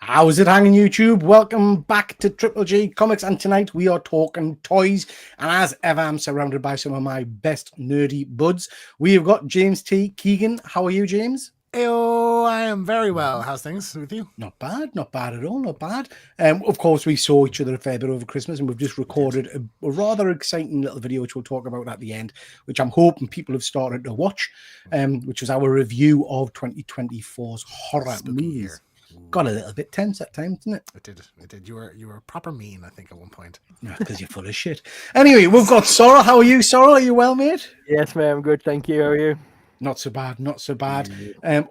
How's it hanging, YouTube? Welcome back to TripleG Comics, and tonight we are talking toys. And as ever, I'm surrounded by some of my best nerdy buds. We have got James T. Keegan. How are you, James? Heyo, I am very well. How's things with you? Not bad at all, not bad. Of course, we saw each other a fair bit over Christmas, and we've just recorded a rather exciting little video, which we'll talk about at the end, which I'm hoping people have started to watch, which was our review of 2024's horror movies. Got a little bit tense at times, didn't it? It did. You were proper mean, I think, at one point. Because you're full of shit. Anyway, we've got Sorrel. How are you, Sorrel? Are you well, mate? Yes, mate, I'm good, thank you. How are you? Not so bad, not so bad.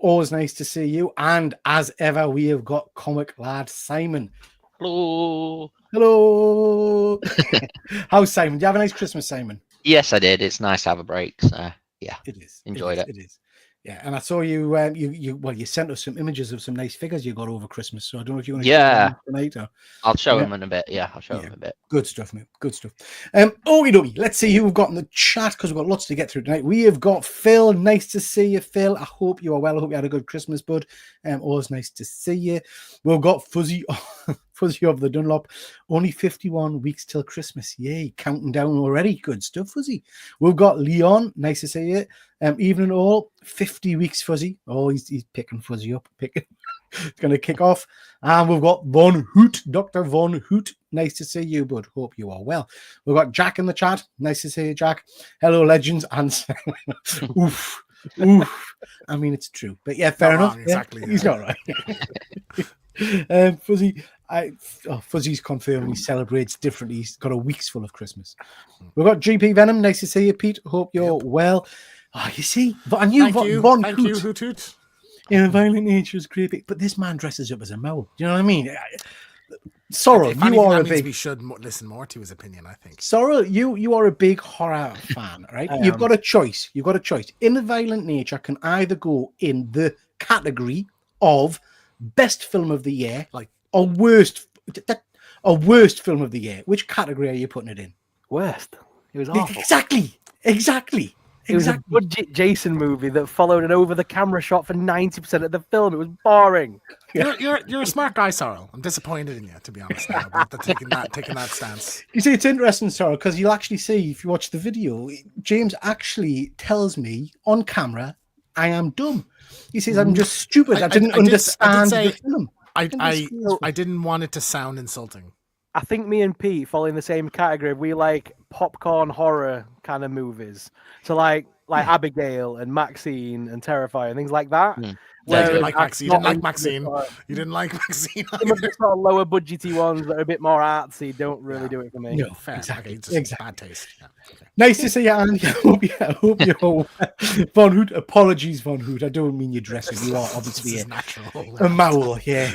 Always nice to see you. And as ever, we have got comic lad Simon. Hello. Hello. How's Simon? Do you have a nice Christmas, Simon? Yes, I did. It's nice to have a break. So yeah, it is. Enjoyed it. It is. Yeah, and I saw you. You sent us some images of some nice figures you got over Christmas. So I don't know if you want to. Yeah. Tonight or... I'll show him in a bit. Yeah, I'll show him a bit. Good stuff, mate. Good stuff. Okie dokie. Let's see who we've got in the chat because we've got lots to get through tonight. We have got Phil. Nice to see you, Phil. I hope you are well. I hope you had a good Christmas, bud. Always nice to see you. We've got Fuzzy. Fuzzy of the Dunlop. Only 51 weeks till Christmas. Yay, counting down already. Good stuff, Fuzzy. We've got Leon. Nice to see you. Evening all. 50 weeks, Fuzzy. Oh, he's picking Fuzzy up. It's going to kick off. And we've got Von Hoot. Dr. Von Hoot. Nice to see you, bud. Hope you are well. We've got Jack in the chat. Nice to see you, Jack. Hello, legends. And oof. Oof. I mean, it's true. But yeah, fair enough. Exactly. Yeah, he's not right. Fuzzy. Fuzzy's confirmed he celebrates differently. He's got a week's full of Christmas. We've got GP Venom. Nice to see you, Pete. Hope you're well. Oh, you see, and you, Thank you, Von Thank Hoot. you, Hoot Hoot. Yeah, violent nature is creepy, but this man dresses up as a mole. Do you know what I mean? Sorrel, you are a big. We should listen more to his opinion, I think. Sorrel, you are a big horror fan, right? You've got a choice. You've got a choice. In the violent nature can either go in the category of best film of the year, like or worst film of the year. Which category are you putting it in? Worst. It was awful. Exactly. It was a budget Jason movie that followed an over-the-camera shot for 90% of the film. It was boring. You're a smart guy, Sorrel. I'm disappointed in you, to be honest. Now, about taking that stance. You see, it's interesting, Sorrel, because you'll actually see if you watch the video, James actually tells me on camera, I am dumb. He says I'm just stupid. I didn't understand the film. I didn't want it to sound insulting. I think me and Pete fall in the same category. We like popcorn horror kind of movies. So like Abigail and Maxine and Terrifier and things like that. You didn't like Maxine. You didn't like Maxine. Some of the sort of lower budgety ones that are a bit more artsy don't really do it for me. No, fair. Exactly. Bad taste. Yeah, okay. Nice to see you, Andy. I hope you're Von Hoot. Apologies, Von Hoot. I don't mean you're dressing. You are obviously a mole. Yeah.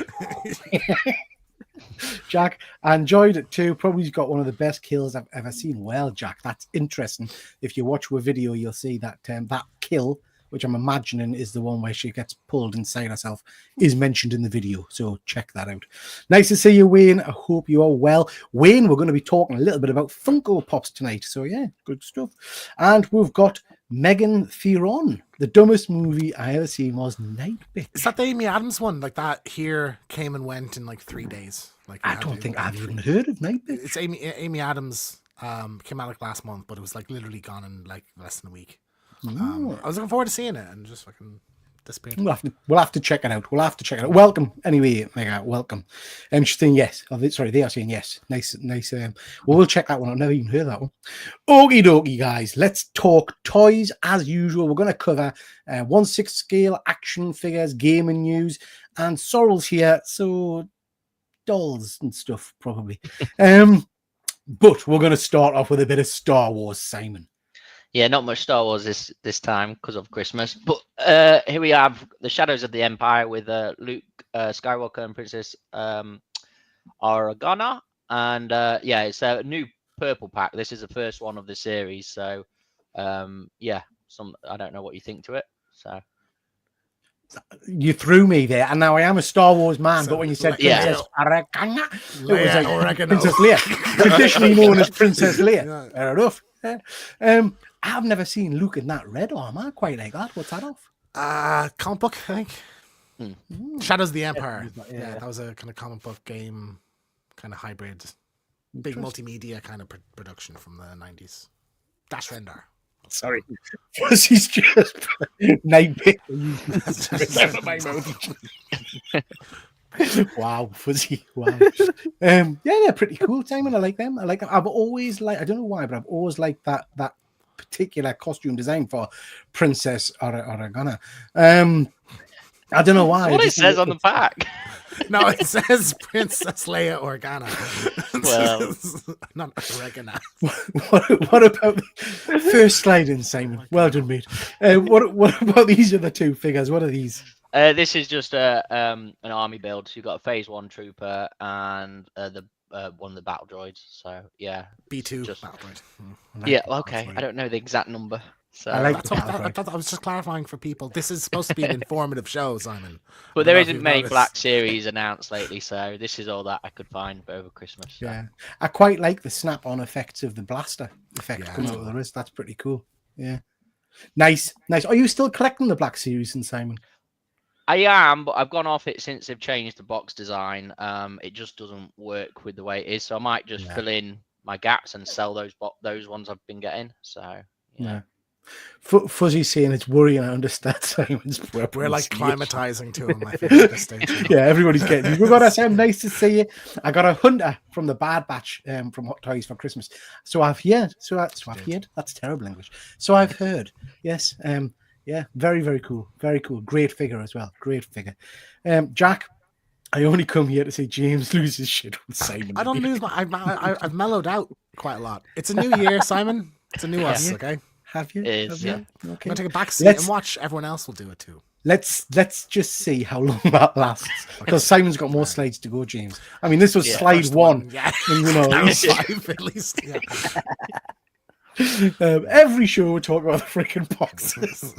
Jack, I enjoyed it too. Probably got one of the best kills I've ever seen. Well, Jack, that's interesting. If you watch a video, you'll see that that kill, which I'm imagining is the one where she gets pulled inside herself, is mentioned in the video. So check that out. Nice to see you, Wayne. I hope you are well. Wayne, we're going to be talking a little bit about Funko Pops tonight. So yeah, good stuff. And we've got Megan Theron. The dumbest movie I ever seen was Nightbit. Is that the Amy Adams one? Like that here came and went in like 3 days. Like I don't think I've even heard of Nightbit. It's Amy Adams came out like last month, but it was like literally gone in like less than a week. I was looking forward to seeing it and just fucking disappeared. We'll have to check it out. Welcome anyway, Mega. Welcome. She's saying yes. Sorry, they are saying yes. Nice. We'll check that one. I've never even heard that one. Okie dokie, guys. Let's talk toys as usual. We're going to cover 1/6 scale action figures, gaming news, and Sorrel's here. So dolls and stuff probably. But we're going to start off with a bit of Star Wars, Simon. Yeah, not much Star Wars this time because of Christmas. But here we have the Shadows of the Empire with Luke Skywalker and Princess Organa. And yeah, it's a new purple pack. This is the first one of the series. So yeah, I don't know what you think to it. So you threw me there, and now I am a Star Wars man. But when you said Princess Organa, it was like Princess Leia, traditionally known as Princess Leia. Fair enough. I've never seen Luke in that red armor. I quite like that. What's that off? Comic book, I think. Shadows of the Empire. Yeah. That was a kind of comic book game, kind of hybrid, big multimedia kind of production from the 90s. Dash Rendar. Sorry, Fuzzy's just nightmare. Wow, Fuzzy! Wow. Yeah, they're pretty cool, Simon. I like them. I've always I don't know why, but I've always liked that particular costume design for Princess Organa. I don't know why. What it says on the back. No, it says Princess Leia Organa. Well, not Oregana. What about the first slide in, Simon? Well done, mate. What about these other two figures? What are these? this is just an army build. So you've got a phase 1 trooper and the one of the battle droids. So yeah, B2 just battle droid. yeah. Okay, I don't know the exact number. So I like That's what I was just clarifying for people. This is supposed to be an informative show, Simon. But there isn't many Black Series announced lately, so this is all that I could find over Christmas. So. Yeah, I quite like the snap-on effects of the blaster effect coming out of the wrist. That's pretty cool. Yeah, nice. Are you still collecting the Black Series, and Simon? I am, but I've gone off it since they've changed the box design. It just doesn't work with the way it is, so I might just fill in my gaps and sell those ones I've been getting. So yeah. Fuzzy saying it's worrying. I understand Simon's preference. We're like climatizing to him, I think, at this stage. Yeah, everybody's getting you. We've got Sam. Nice to see you. I got a Hunter from the Bad Batch from Hot Toys for Christmas. So I've heard. That's terrible English. So I've heard. Yes. Yeah. Very, very cool. Very cool. Great figure as well. Great figure. Jack, I only come here to see James lose his shit with Simon. I don't lose I've mellowed out quite a lot. It's a new year, Simon. It's a new us, okay? Have you? It is, Yeah. yeah. I'm Okay. gonna take a back seat and watch. Everyone else will do it too. Let's just see how long that lasts. Because Simon's got more slides to go, James. I mean, this was slide one. Yeah. And, you know, That was 5 at least. Yeah. every show we talk about the freaking boxes.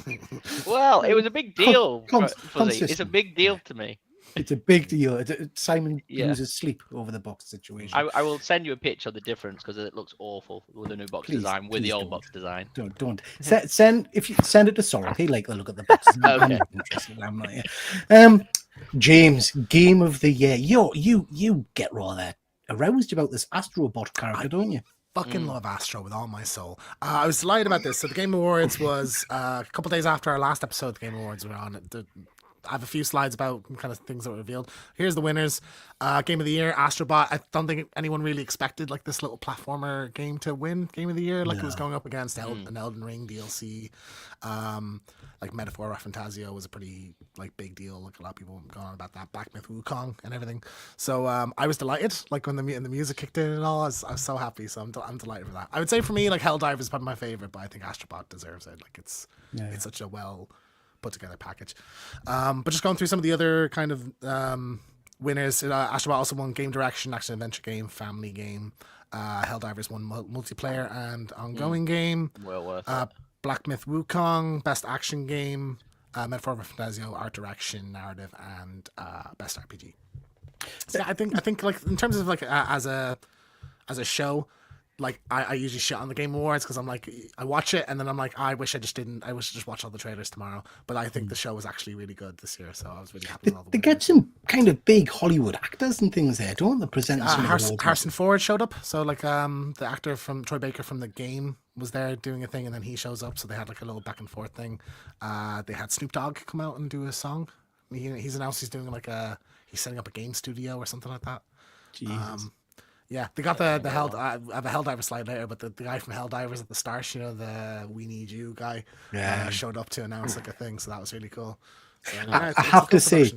Well, it was a big deal. Fuzzy. It's a consistent. big deal to me. It's a big deal. Simon Yeah. loses sleep over the box situation. I will send you a picture of the difference because it looks awful with the new box design with the old don't. box design. Don't send if you send it to Sorrel. He like the look at the boxes. I'm Okay. not interested. I'm not. Yeah. James, game of the year. You get rather aroused about this Astrobot character, don't you? Fucking love Astro with all my soul. I was delighted about this. So the Game Awards was a couple days after our last episode. The Game Awards were on. I have a few slides about kind of things that were revealed. Here's the winners. Game of the year, Astrobot. I don't think anyone really expected like this little platformer game to win Game of the Year. Like it was going up against an Elden Ring DLC. Like Metaphor Fantasio was a pretty like big deal. Like a lot of people going on about that. Black Myth Wukong and everything. So I was delighted. Like when the music kicked in and all, I was so happy. So I'm delighted for that. I would say for me, like Helldive is probably my favorite, but I think Astrobot deserves it. Like it's such a well put together package. But just going through some of the other kind of winners, Astrobot also won Game Direction, Action Adventure Game, Family Game. Helldivers won Multiplayer and Ongoing Game. Well worth it. Black Myth Wukong, Best Action Game. Metaphor Fantasio, Art Direction, Narrative, and Best RPG. So yeah, I think like in terms of like as a show, like I usually shit on the Game Awards because I'm like I watch it and then I'm like I wish I just watch all the trailers tomorrow. But I think the show was actually really good this year, so I was really happy with all the They winners. get some kind of big Hollywood actors and things there, don't they? Present some Harrison Ford showed up, so like the actor from Troy Baker from The Game was there doing a thing, and then he shows up, so they had like a little back and forth thing. They had Snoop Dogg come out and do a song. He's announced he's doing he's setting up a game studio or something like that. Jesus. Yeah, they got the I have a Helldiver slide later, but the guy from Helldivers at the start, the We Need You guy, showed up to announce like a thing, so that was really cool. So, I have to say,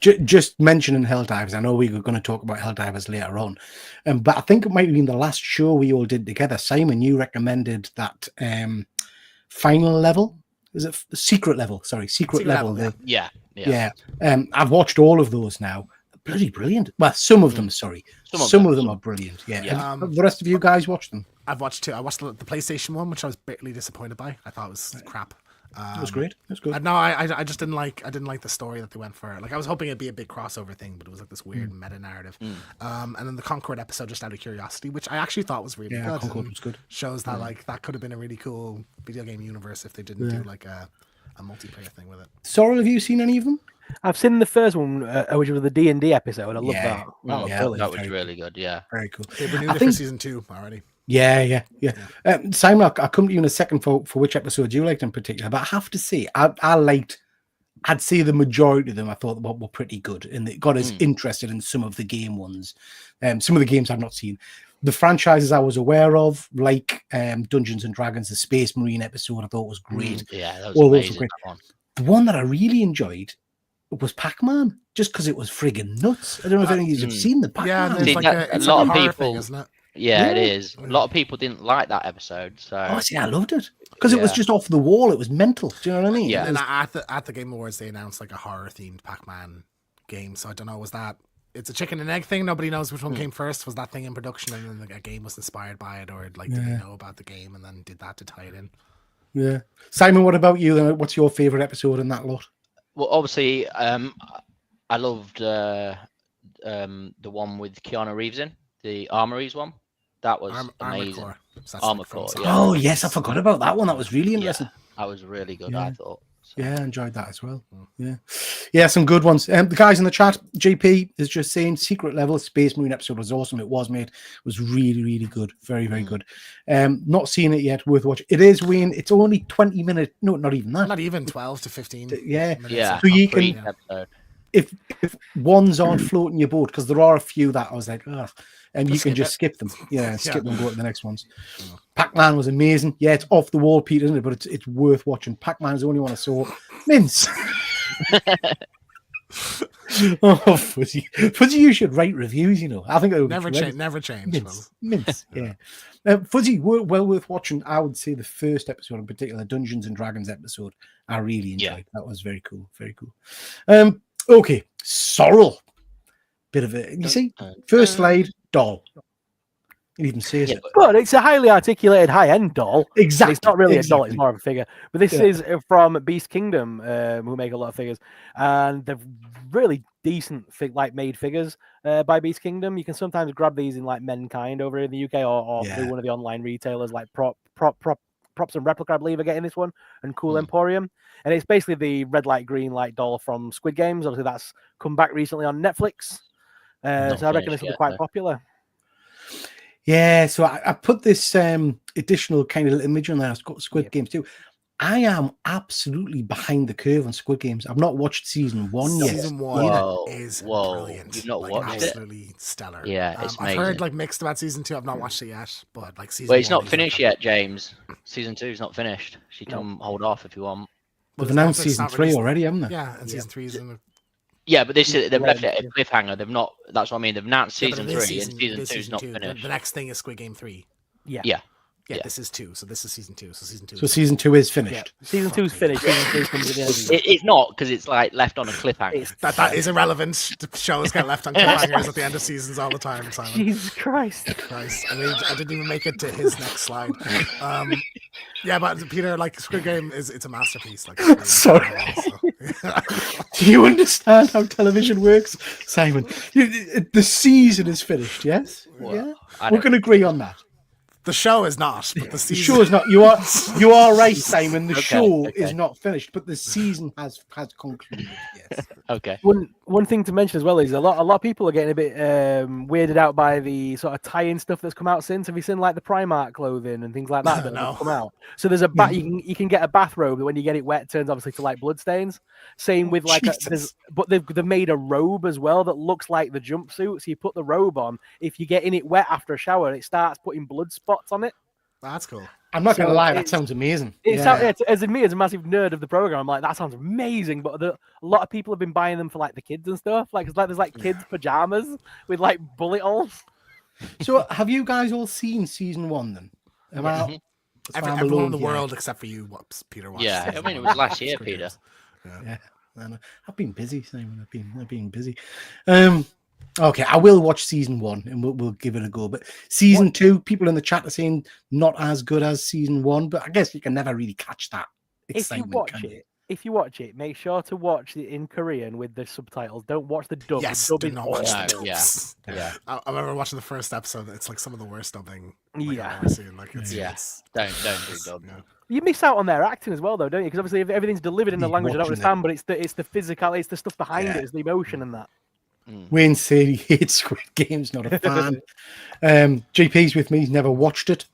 just mentioning Helldivers, I know we were going to talk about Helldivers later on, but I think it might have been the last show we all did together. Simon, you recommended that final level. Is it secret level? Sorry, secret level. Yeah. I've watched all of those now. Bloody brilliant. Well, some of them, sorry. Some of them are brilliant. Yeah. Have the rest of you guys watched them? I've watched two. I watched the PlayStation one, which I was bitterly disappointed by. I thought it was crap. It was great. It was good. No, I just didn't like the story that they went for. Like I was hoping it'd be a big crossover thing, but it was like this weird meta narrative. And then the Concord episode, just out of curiosity, which I actually thought was really good. Concord was good. Shows that like that could have been a really cool video game universe if they didn't do like a multiplayer thing with it. Sorrel, have you seen any of them? I've seen the first one, which was the D&D episode. I love Yeah. that. That was Yeah, brilliant. That was very really good. Yeah. Very cool. They renewed I it think- for season 2 already. Yeah. Simon, I'll come to you in a second for which episode you liked in particular, but I have to say, I'd say the majority of them I thought were pretty good, and it got us interested in some of the game ones. Some of the games I've not seen. The franchises I was aware of, like Dungeons and Dragons, the Space Marine episode, I thought was great. Yeah, that was All those were amazing. great. That one. The one that I really enjoyed was Pac-Man, just because it was friggin' nuts. I don't know if any of you have seen the Pac-Man. Yeah, and there's See, like that- it's a lot like of a horror people- thing, isn't it? Yeah, it Yeah. is. A lot of people didn't like that episode. So Oh, see, I loved it because it was Yeah. just off the wall. It was mental. Do you know what I mean? Yeah. It And was- at the Game Awards, they announced like a horror themed Pac-Man game. So I don't know, was that it's a chicken and egg thing? Nobody knows which one came first. Was that thing in production and then a game was inspired by it, or like did they know about the game and then did that to tie it in? Yeah. Simon, what about you? What's your favorite episode in that lot? well, obviously, I loved the one with Keanu Reeves in the Armories one. That was Armored amazing. Core. So that's Armored like from Core, Star yeah. Oh, Wars. yes, I forgot about that one. That was really Yeah, interesting. that was really good. Yeah. I thought. So. Yeah, I enjoyed that as well. Yeah, some good ones. The guys in the chat, JP is just saying Secret Level Space Marine episode was awesome. It was, mate. It was really, really good. Very, very good. Not seen it yet. Worth watching. It is, Wayne. It's only 20 minutes. No, not even that. Not even 12 to 15. Yeah. minutes. Yeah, So you brief can- episode. If ones aren't floating your boat, because there are a few that I was like, ugh, and you Just can skip just it. skip them. Yeah, skip Yeah. them and go to the next ones. Pac-Man was amazing. Yeah, it's off the wall, Pete, isn't it? But it's worth watching. Pac-Man is the only one I saw. Mince. Oh, Fuzzy, you should write reviews. You know, I think it would be Never tremendous. change. Never change. Mince, yeah. Fuzzy, well worth watching. I would say the first episode, in particular, the Dungeons and Dragons episode, I really enjoyed. Yeah. That was very cool, very cool. Okay, Sorrel, bit of a. You see, first slide, doll. It even says Yeah, it But it's a highly articulated high-end doll. exactly. It's not really a doll; exactly. it's more of a figure. But this Yeah. is from Beast Kingdom, who make a lot of figures, and they're really decent, made figures by Beast Kingdom. You can sometimes grab these in like Menkind over in the UK, or Yeah. through one of the online retailers like Props and Replica. I believe are getting this one, and Cool Emporium. And it's basically the red light, green light doll from Squid Games. Obviously, that's come back recently on Netflix. Not So I reckon finished this will be yet, quite though. popular. Yeah, so I put this additional kind of little image on there. Squid Yeah. Games too. I am absolutely behind the curve on Squid Games. I've not watched season 1 yet. Season 1 Whoa, is whoa. brilliant. You've not like, watched it? absolutely stellar. Yeah, it's I've heard amazing. like mixed about season 2. I've not watched it yet, but like season Well, it's 1 not is, finished like, yet, James. Season 2 is not finished. So you can hold off if you want. They've Well, announced Netflix season not 3 released- already, haven't they? Yeah, and season 3 is in the Yeah, but they've Right, left it at a cliffhanger. They've not. That's what I mean. They've announced Yeah, but season it is 3, and season it 2 is not 2. finished. The next thing is Squid Game 3. Yeah. Yeah. Yeah, Yeah. this is 2. So this is season 2. So season 2. So season 2 is Yeah. finished. Season 2's finished. Season 3 comes at the end of the year. It's not because it's like left on a cliffhanger. It's- That is irrelevant. The shows get left on cliffhangers at the end of seasons all the time, Simon. Jesus Christ. Christ. I didn't even make it to his next slide. Yeah, but Peter, like Squid Game it's a masterpiece. Like, it's Sorry. so- Do you understand how television works, Simon? The season is finished, yes? Well, Yeah? I We don't- can agree on that. The show is not, but the The season. show is not. You are right, Simon. The Okay, show okay. is not finished, but the season has concluded. Yes. Okay. One thing to mention as well is a lot of people are getting a bit weirded out by the sort of tie-in stuff that's come out since. Have you seen like the Primark clothing and things like that that No. have come out? So there's a you can get a bathrobe that when you get it wet turns obviously to like bloodstains. Same with like Jesus. but they've made a robe as well that looks like the jumpsuit. So you put the robe on. If you get in it wet after a shower, it starts putting blood spots on it. That's cool. I'm not going to So lie, that it's- sounds amazing. As in me, as a massive nerd of the program, I'm like, that sounds amazing. But a lot of people have been buying them for like the kids and stuff. Like, it's like there's like kids pajamas with like bullet holes. So, have you guys all seen season 1 then? Am I- Mhm. as far as I'm Everyone in the alone, yeah. world except for you, whoops, Peter. watched Yeah, I season mean, it 1 was last of year, Squid Peter. Games. Yeah, I know. I've been busy, Simon. I've been busy. Okay, I will watch season 1 and we'll give it a go. But season 2, people in the chat are saying not as good as season 1, but I guess you can never really catch that If you excitement. watch can you? it, make sure to watch it in Korean with the subtitles. Don't watch the dub. Yes, the dub do is not watch awful. the Yeah, dubs. Yeah. I remember watching the first episode. It's like some of the worst dubbing Yeah. I've ever seen. Like, it's, Yeah. it's Don't do dub. yeah. You miss out on their acting as well, though, don't you? Because obviously, if everything's delivered in a You're language I don't watching it. understand, but it's the physical, it's the stuff behind Yeah. it, it's the emotion and that. Wayne said he hates Squid Games, not a fan. GP's with me, he's never watched it.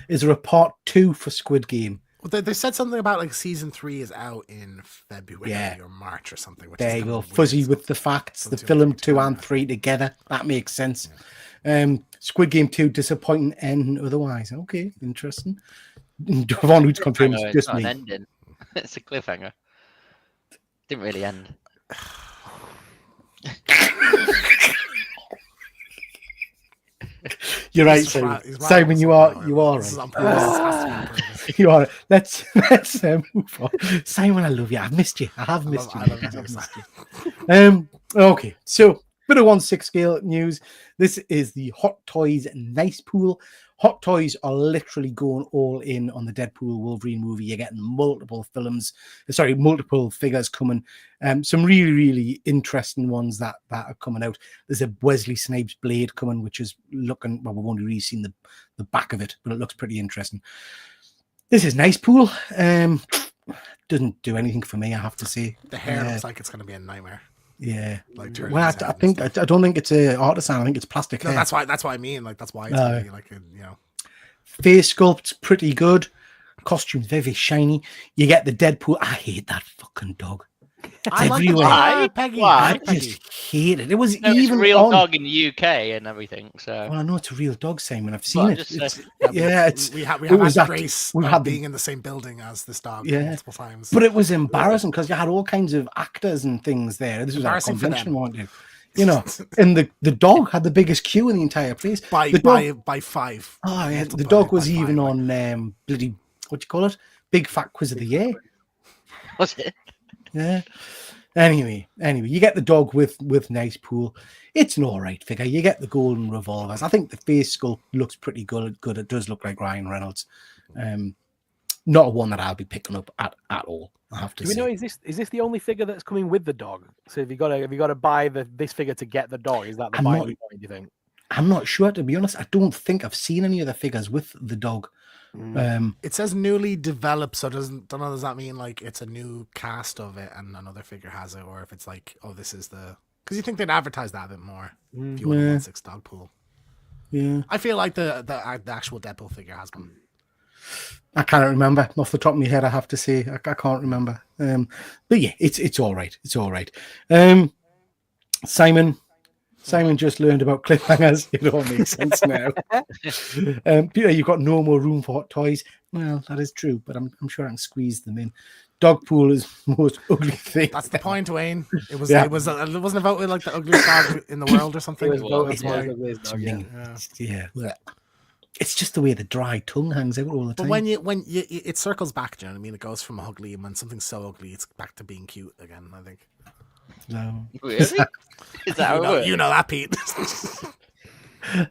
Is there a part 2 for Squid Game? Well, they said something about like season 3 is out in February Yeah. or March or something. Which There is you kind go. of weird, Fuzzy so- with the facts. The two, film three, 2 and 3 together. That makes sense. Squid Game 2, disappointing end otherwise. Okay, interesting. Von Hoot's confirms Cliffhanger, it's just not an me. ending. It's a cliffhanger. Didn't really end. You're right, He's Simon. right- he's right Simon, on you something, are This is right. on purpose. This has to be on purpose. You are. Let's move on. Simon, I love you. I've missed you. I have missed you. I love mate. you I too, have missed you. Okay, so bit of 1/6 scale news. This is the Hot Toys Nice Pool. Hot Toys are literally going all in on the Deadpool Wolverine movie. You're getting multiple figures coming. Some really, really interesting ones that are coming out. There's a Wesley Snipes blade coming, which is looking, well, we've only really seen the back of it, but it looks pretty interesting. This is Nice Pool. Doesn't do anything for me, I have to say. The hair looks like it's going to be a nightmare. Yeah. Like turning Well, his I head and think stuff. I don't think it's a artisan. I think it's plastic No, hair. that's why I mean. Like that's why it's gonna be like a. Face sculpt's pretty good. Costume's very, very shiny. You get the Deadpool. I hate that fucking dog. It's I like the everywhere. dog. Peggy. Why? I I like Peggy. just hate it. It was No, it's a even real on. dog in the UK and everything. So Well, I know it's a real dog, Simon. I've Well, seen I'm it. just It's, saying. yeah, it's. we have it had was the that- grace we of had the- being in the same building as this dog Yeah. multiple times. But it was embarrassing because you had all kinds of actors and things there. This was at a Embarrassing for convention, them. wasn't it? You know, and the dog had the biggest queue in the entire place. by the dog, by 5. oh yeah, the Multiplied dog was by five, even like- on bloody what do you call it? Big Fat Quiz of the Year. was it? Yeah. Anyway, you get the dog with Nice Pool. It's an all right figure. You get the golden revolvers. I think the face sculpt looks pretty good. It does look like Ryan Reynolds. Not one that I'll be picking up at all. I have to Do we say. know is this the only figure that's coming with the dog? So have you got to buy this figure to get the dog? Is that the I'm buying not- point? Do you think? I'm not sure, to be honest. I don't think I've seen any of the figures with the dog. It says newly developed, so does that mean like it's a new cast of it and another figure has it, or if it's like, oh, this is the, because you think they'd advertise that a bit more if you want a 1/6 dog pool. Yeah. I feel like the actual Deadpool figure has one. I can't remember off the top of my head. I have to say, I can't remember. But yeah, it's all right. It's all right. Simon just learned about cliffhangers. It all makes sense now. Peter, you've got no more room for hot toys. Well, that is true, but I'm sure I can squeeze them in. Dog pool is the most ugly thing. That's the point, Wayne. It was Yeah. it wasn't voted like the ugliest dog in the world or something. It was voted That's for why. as ugliest dog, yeah. Yeah. It's just the way the dry tongue hangs out all the But time. when you it circles back, do you know what I mean? It goes from ugly, and when something's so ugly, it's back to being cute again. I think. No. Really? Is that how it works? You know that, Pete.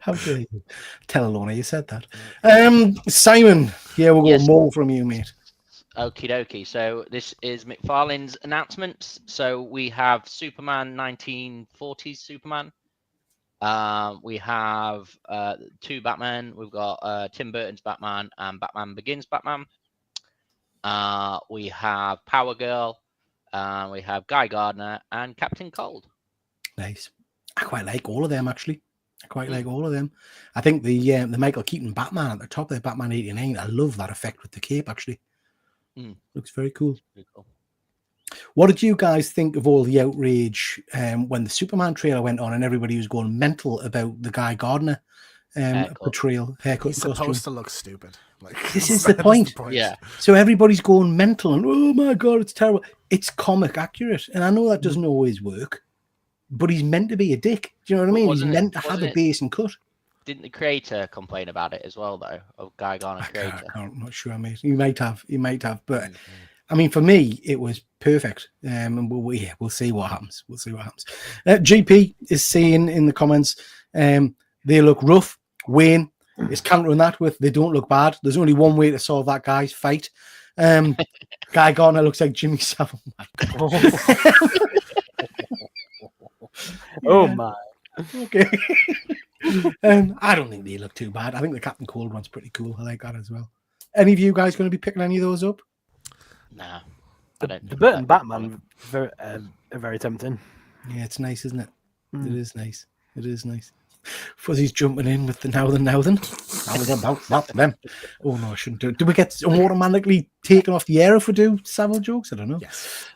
How dare you? Tell Lorna you said that. Simon, yeah, we'll go Yes. more from you, mate. Okie dokie. So this is McFarlane's announcements. So we have Superman 1940s Superman. We have 2 Batman. We've got Tim Burton's Batman and Batman Begins Batman. We have Power Girl. We have Guy Gardner and Captain Cold. Nice. I quite like all of them, actually. I quite like all of them. I think the Michael Keaton Batman at the top of the Batman 89, I love that effect with the cape, actually. Looks very cool. Pretty cool. What did you guys think of all the outrage when the Superman trailer went on and everybody was going mental about the Guy Gardner Haircut. portrayal, haircut, He's and costume? supposed to look stupid. Like This is that the point. Yeah. So everybody's going mental and, oh my God, it's terrible. It's comic accurate. And I know that doesn't always work, but he's meant to be a dick. Do you know what I But mean? He's wasn't it- meant to have wasn't a it- base and cut. Didn't the creator complain about it as well, though? Of Guy Gardner creator. I'm not sure, mate. You might have. But I mean, for me, it was perfect. And we'll see what happens. GP is saying in the comments, they look rough. Wayne is countering that with they don't look bad. There's only one way to solve that guy's fight. Guy Gardner looks like Jimmy Savile. Oh my God. Oh my! Okay. I don't think they look too bad. I think the Captain Cold one's pretty cool. I like that as well. Any of you guys going to be picking any of those up? Nah. The Burton Batman are very tempting. Yeah, it's nice, isn't it? Mm. It is nice. It is nice. Fuzzy's jumping in with the now then. Oh no, I shouldn't do it. Do we get automatically taken off the air if we do Savile jokes? I don't know. Yes.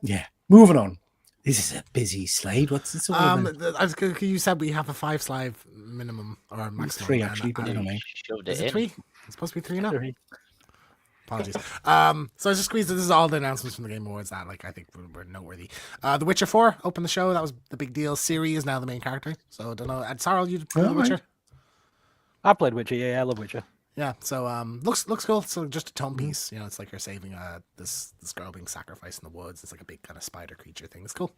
Yeah. Moving on. This is a busy slide. What's this all about? You said we have a 5 slide minimum or maximum. 3 actually, but I don't know. Is it 3? It's supposed to be 3 now. 3. Apologies. So I just squeezed. This is all the announcements from the Game Awards that I think were noteworthy. The Witcher 4 opened the show. That was the big deal. Ciri is now the main character. So I don't know. Sarah, you played The Witcher? I played Witcher. Yeah, I love Witcher. Yeah. So looks cool. So just a tone piece. It's like you're saving this girl being sacrificed in the woods. It's like a big kind of spider creature thing. It's cool.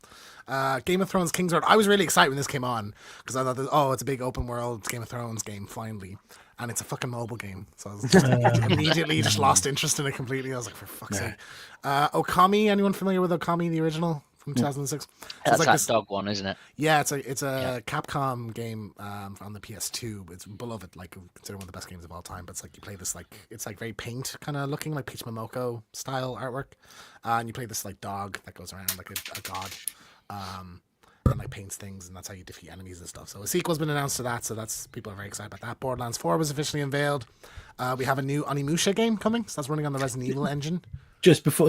Game of Thrones Kingsguard. I was really excited when this came on because I thought, it's a big open world Game of Thrones game finally. And it's a fucking mobile game. So I was just immediately just lost interest in it completely. I was like, for fuck's sake. Okami, anyone familiar with Okami, the original from 2006? That's like that dog one, isn't it? Yeah, it's a Capcom game on the PS2. It's beloved, like considered one of the best games of all time. But it's like you play this it's like very paint kind of looking, like Peach Momoko style artwork. And you play this like dog that goes around like a god. And like paints things, and that's how you defeat enemies and stuff. So a sequel's been announced to that, so that's people are very excited about that. Borderlands 4 was officially unveiled. We have a new Onimusha game coming, so that's running on the Resident Evil engine. Just before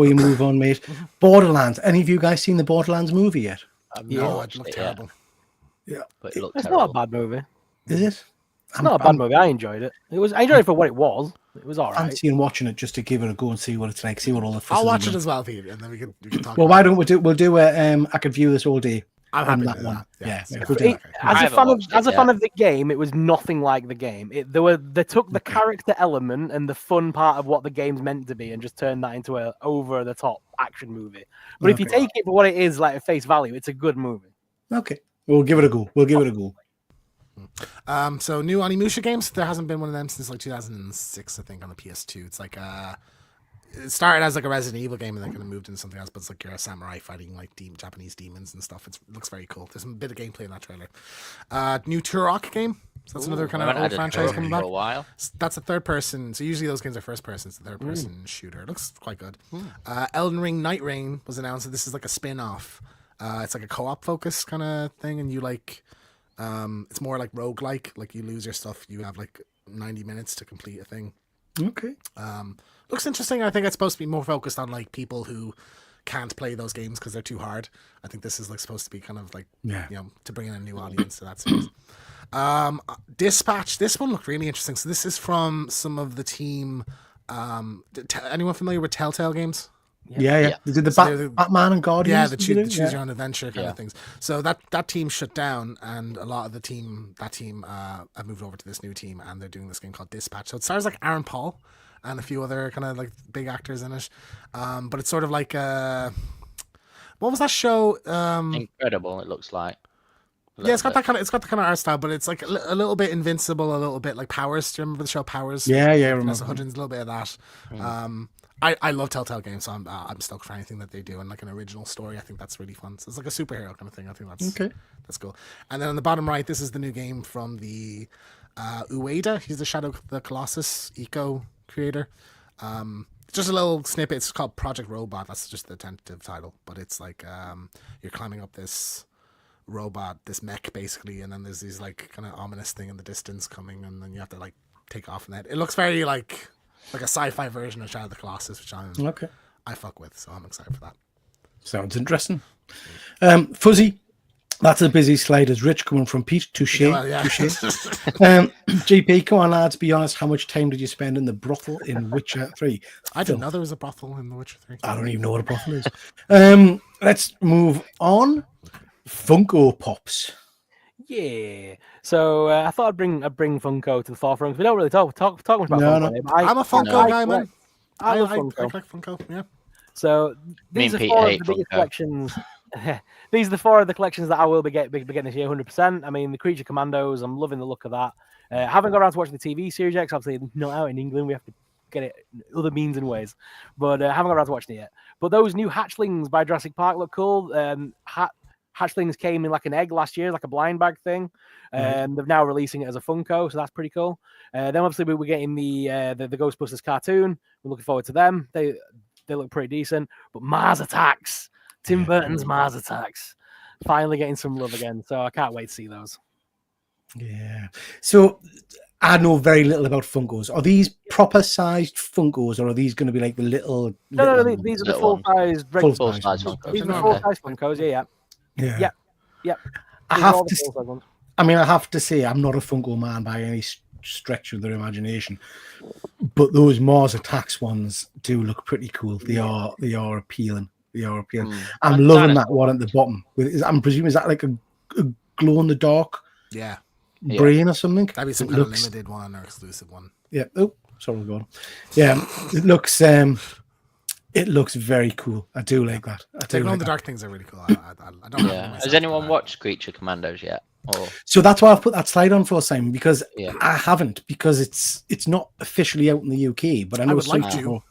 you move on, mate. Borderlands. Any of you guys seen the Borderlands movie yet? No, it looked terrible. Yeah, But it looked It's terrible. not a bad movie. Is it? It's not a bad movie. I enjoyed it. I enjoyed it for what it was. It was all right. Fancying watching it just to give it a go and see what it's like, see what all the fuss I'll is watch about. it as well, Pete, and then we can talk. Well, why don't we'll do a I could view this all day. I'm on happy that with one. that. Yeah. We'll do do that. that. As I a fan haven't watched it fan of the game, it was nothing like the game. They took the character element and the fun part of what the game's meant to be and just turned that into a over the top action movie. But if you take it for what it is, like at face value, it's a good movie. Okay, we'll give it a go. So new Onimusha games. There hasn't been one of them since like 2006, I think, on the PS2. It's like it started as like a Resident Evil game and then kind of moved into something else. But it's like you're a samurai fighting like Japanese demons and stuff. It looks very cool. There's a bit of gameplay in that trailer. New Turok game. So that's another kind of old franchise coming back. For a while. That's a third person. So usually those games are first person. It's a third person shooter. It looks quite good. Elden Ring Night Rain was announced. That this is like a spin off. It's like a co-op focus kind of thing, and you like. It's more like roguelike. Like you lose your stuff, you have like 90 minutes to complete a thing. Okay. Looks interesting. I think it's supposed to be more focused on like people who can't play those games because they're too hard. I think this is like supposed to be kind of like to bring in a new audience to that series. Dispatch. This one looked really interesting. So this is from some of the team. Anyone familiar with Telltale Games? Yeah. They did the Batman and Guardians. Yeah, the choose your own adventure kind of things. So that team shut down, and a lot of that team have moved over to this new team, and they're doing this game called Dispatch. So it stars like Aaron Paul and a few other kind of like big actors in it. But it's sort of like what was that show? Incredible. It looks like. Yeah, it's got the kind of art style, but it's like a little bit Invincible, a little bit like Powers. Do you remember the show Powers? Yeah, I remember. Vanessa Hudgens, a little bit of that. I love Telltale Games, so I'm stoked for anything that they do, and like an original story. I think that's really fun. So it's like a superhero kind of thing. I think that's cool. And then on the bottom right, this is the new game from the Ueda. He's the Shadow of the Colossus Eco creator. Just a little snippet. It's called Project Robot. That's just the tentative title, but it's like you're climbing up this robot, this mech basically, and then there's these like kind of ominous thing in the distance coming, and then you have to like take off from that. It looks very like a sci-fi version of Shadow of the Colossus, which I fuck with, so I'm excited for that. Sounds interesting. Fuzzy, that's a busy slide as Rich coming from Pete. Touche. Well, yeah. Touche. GP, come on, lads, be honest. How much time did you spend in the brothel in Witcher 3? I didn't know there was a brothel in The Witcher 3. I don't even know what a brothel is. Let's move on. Funko Pops. Yeah. So I thought I'd bring Funko to the forefront. We don't really talk much about Funko. No. I'm a Funko guy, man. I love I Funko. like Funko, yeah. So these are four of the biggest collections. These are the four of the collections that I will be getting this year, 100%. I mean, the Creature Commandos, I'm loving the look of that. Haven't got around to watching the TV series yet, 'cause obviously not out in England. We have to get it in other means and ways. But haven't got around to watching it yet. But those new hatchlings by Jurassic Park look cool. hatchlings came in like an egg last year, like a blind bag thing. And they're now releasing it as a Funko, so that's pretty cool. Then obviously we're getting the Ghostbusters cartoon. We're looking forward to them. They look pretty decent. But Mars Attacks, Tim Burton's Mars Attacks, finally getting some love again. So I can't wait to see those. Yeah. So I know very little about Funkos. Are these proper sized Funkos, or are these going to be like the little? No, these are the full size Funkos. These are the full size Funkos. Yeah. I have to. I mean, I have to say, I'm not a Funko man by any stretch of their imagination, but those Mars Attacks ones do look pretty cool. They are appealing. I'm loving that one at the bottom. I'm presuming, is that like a glow in the dark? Yeah. Brain or something? That'd be some kind of limited one or exclusive one. Yeah. Oh, sorry, God. Yeah, it looks very cool. I do like that. Glow in the dark things are really cool. I don't know. Has anyone watched Creature Commandos yet? So that's why I've put that slide on for Simon, because I haven't, because it's not officially out in the UK, but I know some people.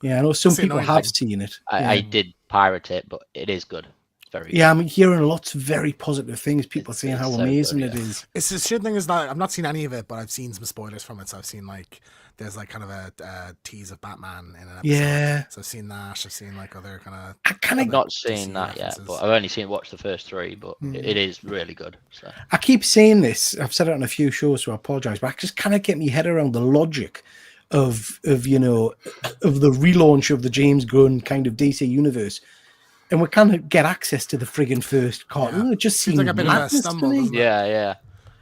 Yeah, I know some people have seen it. I did pirate it, but it is good. Very good. I'm hearing lots of very positive things. People saying how amazing it is. It's the shit thing is that I've not seen any of it, but I've seen some spoilers from it. So I've seen like there's like kind of a tease of Batman in an episode. Yeah. So I've seen that. I've seen like other kind of. I've not seen that yet, but I've only watched the first 3. But it is really good. So I keep saying this. I've said it on a few shows, so I apologize, but I just kind of get my head around the logic of the relaunch of the James Gunn kind of DC universe. And we can't get access to the friggin' first cartoon. It just seems like a bit of a stumble. Yeah.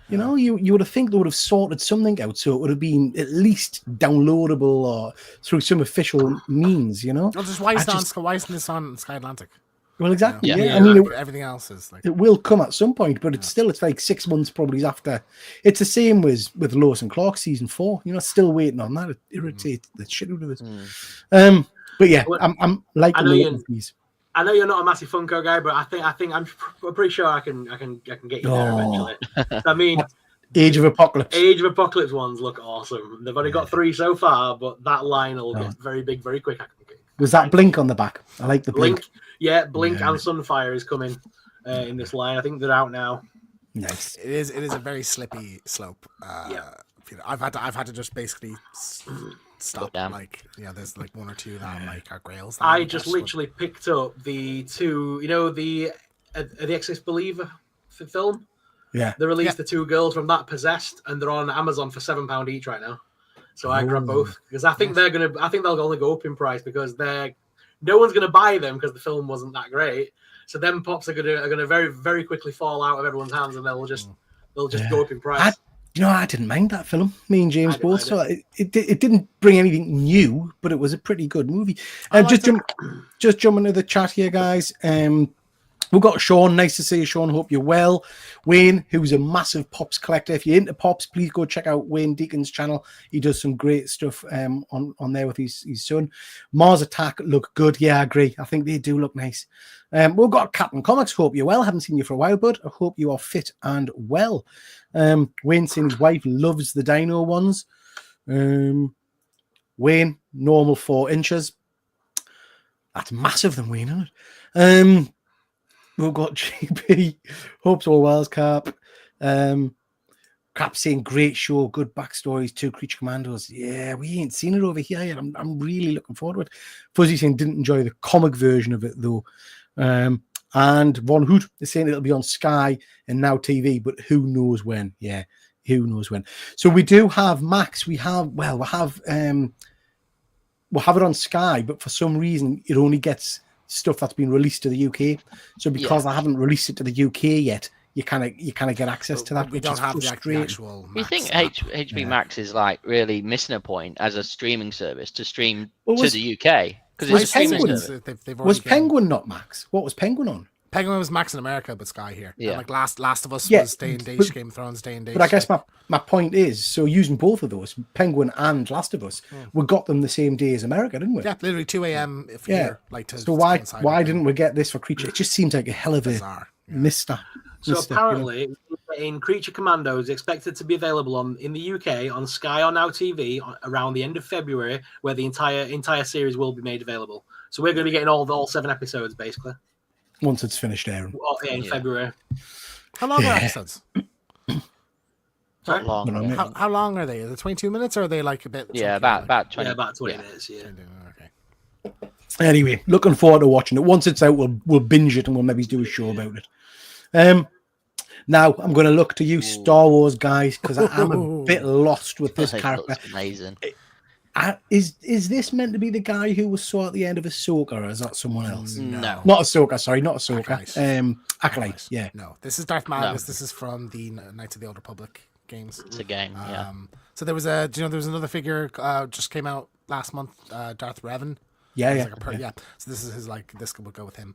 You know, you would have think they would have sorted something out so it would have been at least downloadable or through some official means, you know? Well, just why isn't this on Sky Atlantic? Well, exactly. You know? Yeah. I mean, everything else is like it will come at some point, but it's like 6 months probably after. It's the same with Lois and Clark season 4. You know, still waiting on that. It irritates the shit out of it. But yeah, I'm liking the little piece. I know you're not a massive Funko guy, but I think I'm pretty sure I can get you there eventually. I mean, Age of Apocalypse ones look awesome. They've only got 3 so far, but that line will get very big very quick. Was that Blink on the back? I like the Blink. Yeah, Blink and Sunfire is coming in this line. I think they're out now. Nice. It is a very slippy slope. I've had to just basically stop. Like, there's like 1 or 2 that like are grails. I just literally picked up the 2. You know the Exorcist Believer film. Yeah, they released the 2 girls from that Possessed, and they're on Amazon for £7 each right now. So I grabbed both because I think they'll only go up in price because no one's gonna buy them because the film wasn't that great. So them pops are gonna very very quickly fall out of everyone's hands, and they'll just go up in price. I didn't mind that film. Me and James both saw it. It didn't bring anything new, but it was a pretty good movie. Just jump into the chat here, guys. We've got Sean. Nice to see you, Sean. Hope you're well. Wayne, who's a massive Pops collector. If you're into Pops, please go check out Wayne Deacon's channel. He does some great stuff on there with his son. Mars Attack look good. Yeah, I agree. I think they do look nice. We've got Captain Comics. Hope you're well. Haven't seen you for a while, bud. I hope you are fit and well. Wayne saying his wife loves the dino ones. Wayne, normal 4 inches. That's massive than Wayne, isn't it? We've got GP. Hopes all well, Cap. Cap saying great show, good backstories, 2 Creature Commandos. Yeah, we ain't seen it over here yet. I'm really looking forward to it. Fuzzy saying didn't enjoy the comic version of it though. And Von Hoot is saying it'll be on Sky and Now TV, but who knows when? Yeah, who knows when? So we do have Max. We'll have it on Sky, but for some reason it only gets stuff that's been released to the UK. So because I haven't released it to the UK yet, you kind of get access to that. We don't have the actual. You think HB Max is like really missing a point as a streaming service to stream to the UK? Because it's a streaming service. Was Penguin not Max? What was Penguin on? Penguin was Max in America, but Sky here. Yeah. And like Last of Us was day and date, Game of Thrones day and date. But I guess my point is, so using both of those, Penguin and Last of Us, we got them the same day as America, didn't we? Yeah, literally 2 a.m. Here. So why didn't we get this for Creature? It just seems like a hell of a misstep. So apparently, in Creature Commandos, expected to be available in the UK on Sky or Now TV around the end of February, where the entire series will be made available. So we're going to be getting all 7 episodes, basically. once it's finished airing. Oh, yeah, in February. How long are episodes? Not long. How long are they? Are they 22 minutes or are they like a bit? Yeah, chunkier, about 20. Yeah, about 20 minutes. Yeah. Okay. Anyway, looking forward to watching it. Once it's out, we'll binge it and we'll maybe do a show about it. Now I'm going to look to you, Star Wars guys, because I'm a bit lost with this character. Amazing. Is this meant to be the guy who was saw at the end of Ahsoka, or is that someone else? No. Not Ahsoka. Sorry, not Ahsoka. Acolyte. Yeah. No, this is Darth Magus. No. This is from the Knights of the Old Republic games. It's a game. Yeah. So there was there was another figure just came out last month. Darth Revan. Yeah. So this is his this would go with him.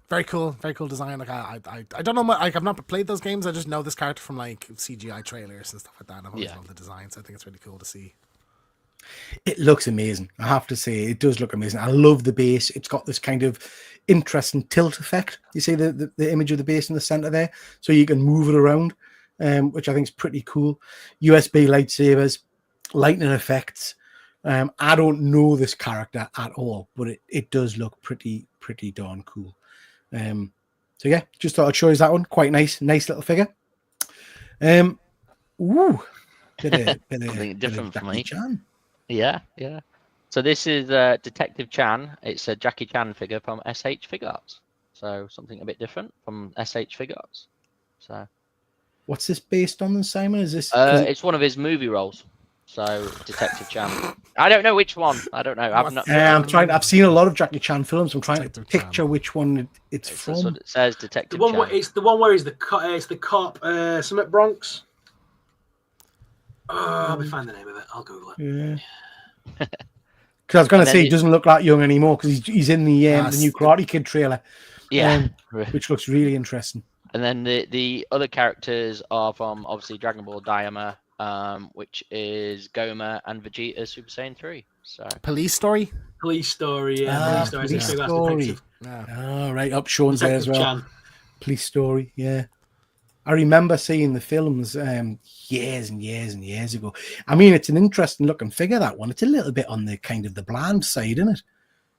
Very cool design. Like I don't know much. Like I've not played those games. I just know this character from like CGI trailers and stuff like that. And I've always loved the design, so I think it's really cool to see. It looks amazing. I have to say, it does look amazing. I love the base. It's got this kind of interesting tilt effect. You see the image of the base in the center there, so you can move it around, which I think is pretty cool. USB lightsabers, lightning effects. I don't know this character at all, but it does look pretty darn cool. So yeah, just thought I'd show you that one. Quite nice little figure. Ooh, bit of different from me. Chan. Yeah. So this is Detective Chan. It's a Jackie Chan figure from SH Fig Arts. So something a bit different from SH Fig Arts. So what's this based on then, Simon? Is this it's one of his movie roles. So Detective Chan. I don't know which one. I don't know. I've seen a lot of Jackie Chan films. I'm trying to picture which one it's from. That's what it says, Detective Chan. It's the one where he's the cop, Summit Bronx. I'll be find the name of it. I'll Google it. Yeah. Because I was going to say he doesn't look that young anymore because he's in the new Karate Kid trailer. Yeah, which looks really interesting. And then the other characters are from obviously Dragon Ball Daima, which is Goma and Vegeta Super Saiyan 3. So Police Story, yeah. Police Story. Oh, right, up Sean's there as well. Chan. Police Story, yeah. I remember seeing the films years and years ago. I mean, it's an interesting looking figure, that one. It's a little bit on the kind of the bland side, isn't it?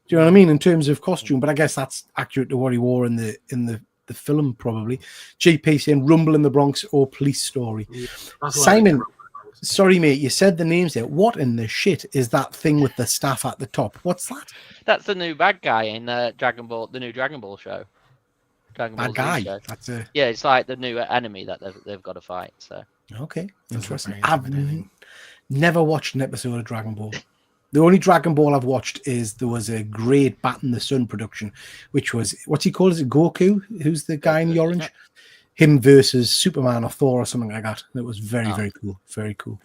Do you know what I mean in terms of costume? But I guess that's accurate to what he wore in the film, probably. GP saying Rumble in the Bronx or Police Story. Yeah, Simon, sorry, mate, you said the names there. What in the shit is that thing with the staff at the top? What's that? That's the new bad guy in the new Dragon Ball show. Bad guy. That's yeah, it's like the new enemy that they've got to fight. So okay, interesting. I've never watched an episode of Dragon Ball. The only Dragon Ball I've watched is there was a great Bat in the Sun production, which was what's he called? Is it Goku? Who's the guy in the orange? Yeah. Him versus Superman or Thor or something like that. It was very cool. Very cool.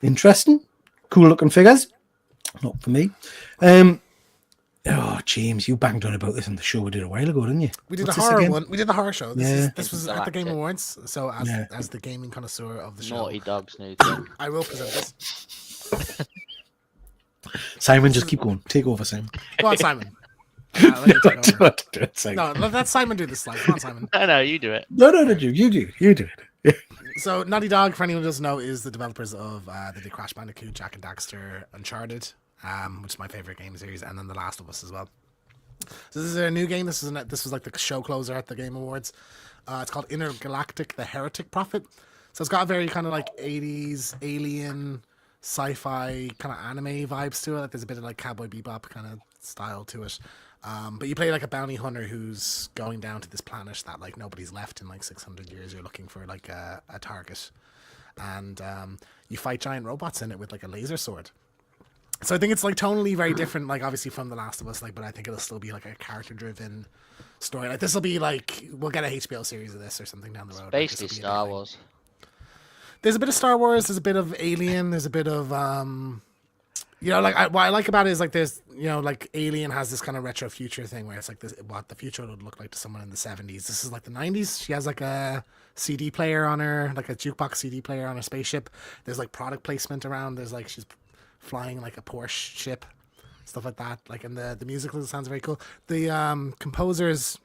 Interesting. Cool looking figures. Not for me. Oh, James, you banged on about this on the show we did a while ago, didn't you? We did the horror one. We did the horror show. This was at the Game Awards. So as the gaming connoisseur of the show, Naughty Dog's new thing. I will present this. Simon, just keep going. Take over, Simon. Go on, Simon. No, let Simon do this slide. Come on, Simon. No, you do it. No, you do it. So, Naughty Dog, for anyone who doesn't know, is the developers of the Crash Bandicoot, Jak and Daxter, Uncharted, which is my favorite game series, and then The Last of Us as well. So this is a new game. This was like the show closer at the Game Awards. It's called Intergalactic: The Heretic Prophet. So it's got a very kind of like 80s alien sci-fi kind of anime vibes to it. Like there's a bit of like Cowboy Bebop kind of style to it. But you play like a bounty hunter who's going down to this planet that like nobody's left in like 600 years. You're looking for like a target, and you fight giant robots in it with like a laser sword. So I think it's like tonally very different, like obviously from The Last of Us, like, but I think it'll still be like a character-driven story. Like this will be like we'll get a HBO series of this or something down the road. Basically, Star Wars. There's a bit of Star Wars. There's a bit of Alien. There's a bit of like what I like about it is like there's like Alien has this kind of retro future thing where it's like this what the future would look like to someone in the 70s. This is like the 90s. She has like a CD player on her, like a jukebox CD player on her spaceship. There's like product placement around. There's like she's flying like a Porsche ship, stuff like that. Like, and the music sounds very cool. The composers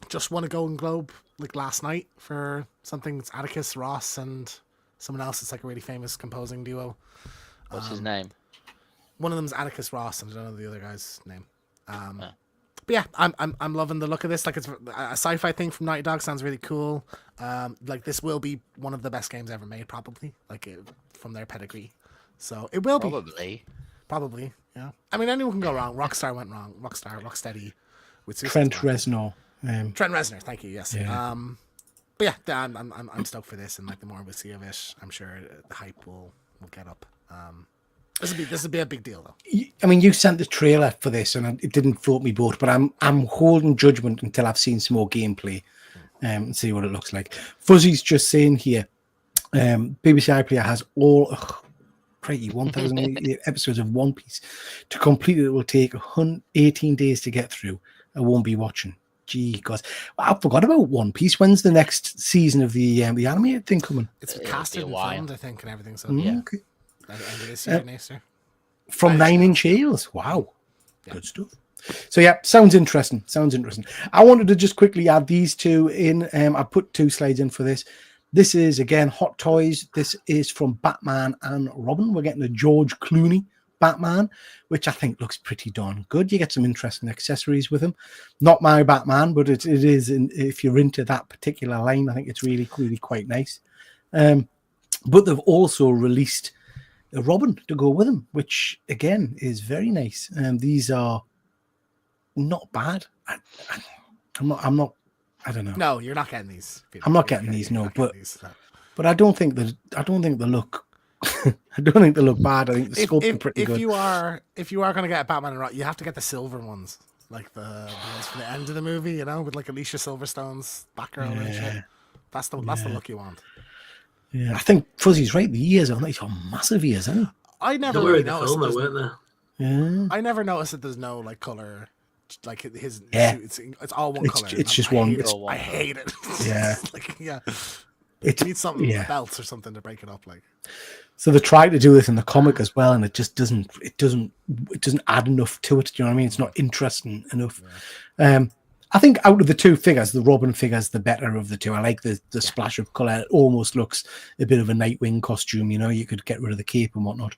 just won a Golden Globe like last night for something. It's Atticus Ross and someone else. It's like a really famous composing duo. What's his name? One of them is Atticus Ross, and I don't know the other guy's name. But yeah, I'm loving the look of this. Like, it's a sci-fi thing from Naughty Dog. Sounds really cool. Like, this will be one of the best games ever made, probably. Like, from their pedigree. So it will Probably. Probably, yeah. I mean, anyone can go wrong. Rockstar went wrong. Rocksteady with Trent Reznor. Trent Reznor, thank you. Yes. Yeah. But yeah, I'm stoked for this, and like the more we see of it, I'm sure the hype will get up. This will be a big deal, though. I mean, you sent the trailer for this, and it didn't float me boat. But I'm holding judgment until I've seen some more gameplay and see what it looks like. Fuzzy's just saying here, BBC iPlayer has all 1,000 episodes of One Piece. To complete it will take 18 days to get through. I won't be watching. Gee, God, I forgot about One Piece. When's the next season of the animated thing coming? It's casted and filmed, I think, and everything. So yeah, okay. End of this year, next year. From 9 Inch Nails. Wow, good stuff. So yeah, sounds interesting. I wanted to just quickly add these two in. I put 2 slides in for this. This is again Hot Toys. This is from Batman and Robin. We're getting a George Clooney Batman, which I think looks pretty darn good. You get some interesting accessories with him. Not my Batman, but it is. If you're into that particular line, I think it's really quite nice. But they've also released a Robin to go with him, which again is very nice. These are not bad. I'm not. I don't know. No, you're not getting these. I'm not getting these. No, but I don't think they look. I don't think they look bad. I think the sculpt are pretty good. If you are going to get a Batman and Robin, you have to get the silver ones, like the ones for the end of the movie, you know, with like Alicia Silverstone's Batgirl and shit. That's the look you want. Yeah, I think Fuzzy's right. The ears are nice, massive ears, aren't they? I never really noticed. I never noticed that there's no like color. Like his suit, it's all one color. It's just one. I hate it. Yeah, It needs something belts or something to break it up. Like, so they tried to do this in the comic as well, and it just doesn't add enough to it. Do you know what I mean? It's not interesting enough. Yeah. I think out of the 2 figures, the Robin figure's the better of the 2. I like the splash of color. It almost looks a bit of a Nightwing costume. You know, you could get rid of the cape and whatnot.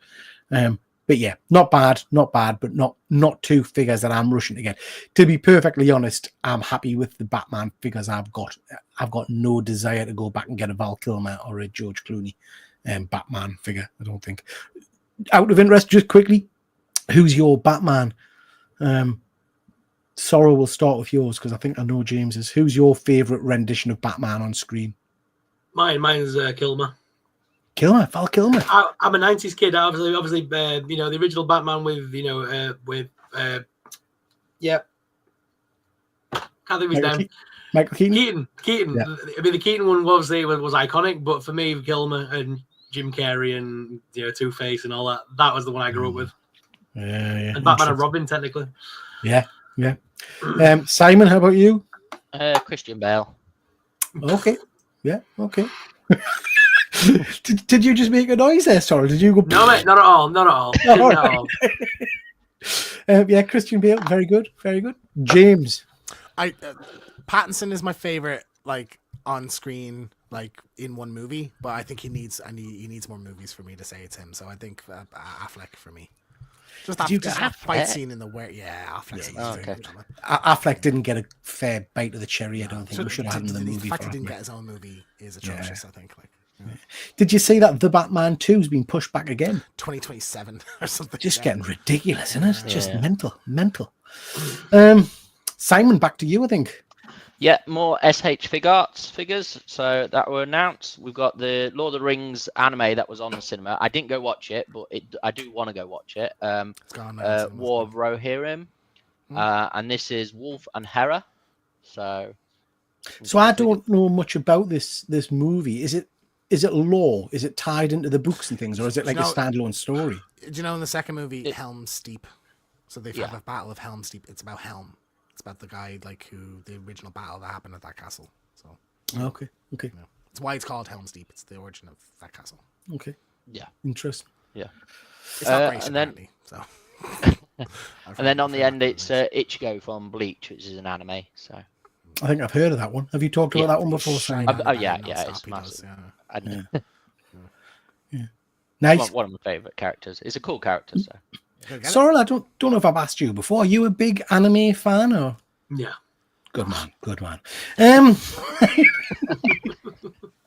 But yeah, not bad, but not 2 figures that I'm rushing to get. To be perfectly honest, I'm happy with the Batman figures I've got. I've got no desire to go back and get a Val Kilmer or a George Clooney Batman figure, I don't think. Out of interest, just quickly, who's your Batman? Sorrow, will start with yours because I think I know James's. Who's your favourite rendition of Batman on screen? Mine's Kilmer. Val Kilmer. I'm a '90s kid. Obviously, the original Batman with can't think of his name. Michael Keaton. Keaton. Yeah. I mean, the Keaton one obviously was iconic, but for me, Kilmer and Jim Carrey and Two-Face and all that was the one I grew up with. Yeah. And Batman and Robin, technically. Yeah. Simon, how about you? Christian Bale. Okay. Yeah. Okay. Did you just make a noise there, sorry? Did you go? No, mate, not at all. Not at all. Not at all. Yeah, Christian Bale, very good. James, Pattinson is my favorite, like on screen, like in one movie. But I think he needs more movies for me to say it's him. So I think Affleck for me. Just that fight scene in the where, Affleck. Yeah, okay. Affleck didn't get a fair bite of the cherry. I don't think we should have had him in the movie. The fact he didn't get his own movie is atrocious. I think. Like, did you see that The Batman 2 has been pushed back again? 2027 or something. Just getting ridiculous, isn't it? Just mental. Simon, back to you, I think. Yeah, more SH figures. So that were announced. We've got the Lord of the Rings anime that was on the cinema. I didn't go watch it, but I do want to go watch it. It's gone now, War of Rohirrim. And this is Wolf and Hera. So I don't know much about this movie. Is it lore? Is it tied into the books and things, or is it like a standalone story? Do you know in the second movie, Helm's Deep? So they've had a battle of Helm's Deep. It's about Helm. It's about the guy who the original battle that happened at that castle. So okay. Yeah. It's why it's called Helm's Deep. It's the origin of that castle. Okay. Yeah. Interesting. Yeah. It's not great, apparently. So. And then on the end, it's Ichigo from Bleach, which is an anime. So I think I've heard of that one. Have you talked about that one before? Yeah, it's massive. Yeah. Nice. One of my favorite characters. It's a cool character. So Sorrel, I don't know if I've asked you before. Are you a big anime fan or? Yeah. Good man.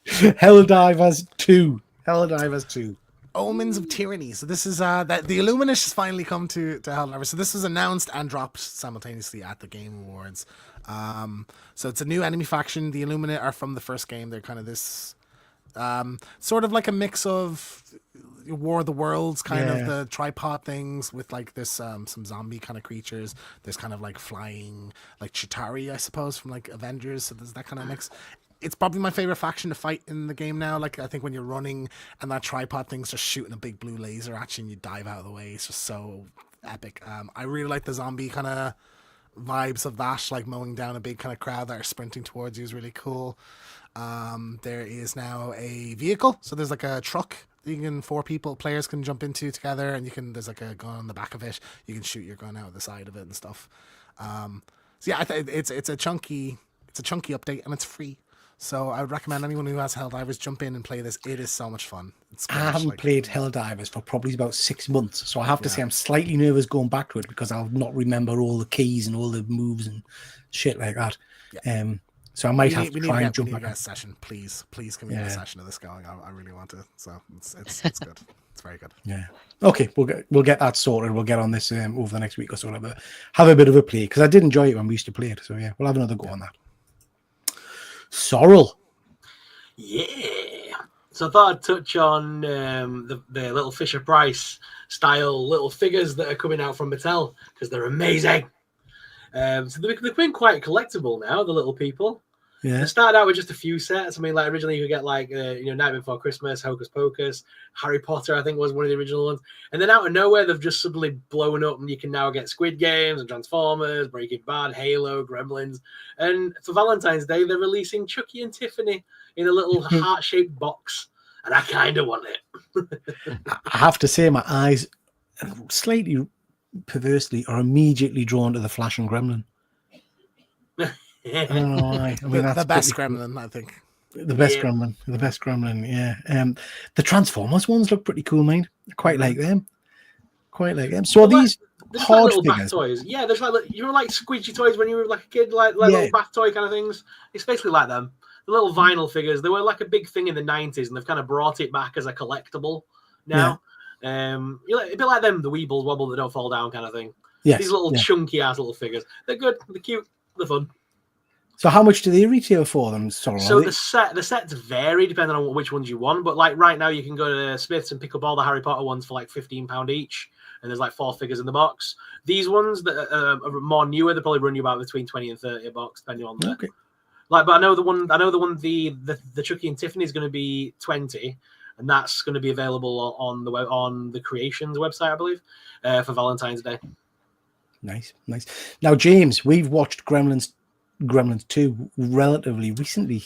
Helldivers 2. Omens of Tyranny. So this is that the Illuminists has finally come to Helldivers. So this was announced and dropped simultaneously at the Game Awards. So it's a new enemy faction. The Illuminate are from the first game. They're kind of this sort of like a mix of War of the Worlds, kind of the tripod things with like this some zombie kind of creatures. There's kind of like flying like Chitauri, I suppose, from like Avengers. So there's that kind of mix. It's probably my favorite faction to fight in the game now. Like, I think when you're running and that tripod thing's just shooting a big blue laser at you and you dive out of the way, it's just so epic. I really like the zombie kind of vibes of that, like mowing down a big kind of crowd that are sprinting towards you is really cool. There is now a vehicle, so there's like a truck you can players can jump into together, and there's like a gun on the back of it. You can shoot your gun out the side of it and stuff. So yeah, it's a chunky update and it's free. So I would recommend anyone who has Helldivers jump in and play this. It is so much fun. I haven't played Helldivers for probably about 6 months, so I have to say I'm slightly nervous going back to it because I'll not remember all the keys and all the moves and shit like that. Yeah. So I might have to try and jump back. A session, please can we get a session of this going? I really want to. So it's good. It's very good. Yeah. Okay, we'll get that sorted. We'll get on this over the next week or so. Have a bit of a play because I did enjoy it when we used to play it. So yeah, we'll have another go on that. Sorrel. Yeah. So I thought I'd touch on the little Fisher Price style little figures that are coming out from Mattel because they're amazing. So they've been quite collectible now, the little people. Yeah. They started out with just a few sets. I mean, like originally you could get like Night Before Christmas, Hocus Pocus, Harry Potter, I think was one of the original ones. And then out of nowhere, they've just suddenly blown up, and you can now get Squid Games and Transformers, Breaking Bad, Halo, Gremlins. And for Valentine's Day, they're releasing Chucky and Tiffany in a little heart-shaped box, and I kind of want it. I have to say, my eyes slightly perversely are immediately drawn to the Flash and Gremlin. I don't know why. I mean, that's the best Gremlin, I think. The best Gremlin, yeah. The Transformers ones look pretty cool, mate. I quite like them. So are these hard like figures? Toys. Yeah, there's like squeegee toys when you were like a kid, like little bath toy kind of things. It's basically like them. The little vinyl figures. They were like a big thing in the 90s, and they've kind of brought it back as a collectible now. Yeah. A bit like them, the Weebles wobble that don't fall down kind of thing. Yes, these little chunky ass little figures. They're good, they're cute, they're fun. So how much do they retail for them? So the sets vary depending on which ones you want. But like right now, you can go to Smith's and pick up all the Harry Potter ones for like £15 each, and there's like 4 figures in the box. These ones that are more newer, they probably run you about between 20 and 30 a box, depending on the. Okay. Like, but I know the one. The Chucky and Tiffany is going to be 20, and that's going to be available on the Creations website, I believe, for Valentine's Day. Nice. Now, James, we've watched Gremlins 2 relatively recently.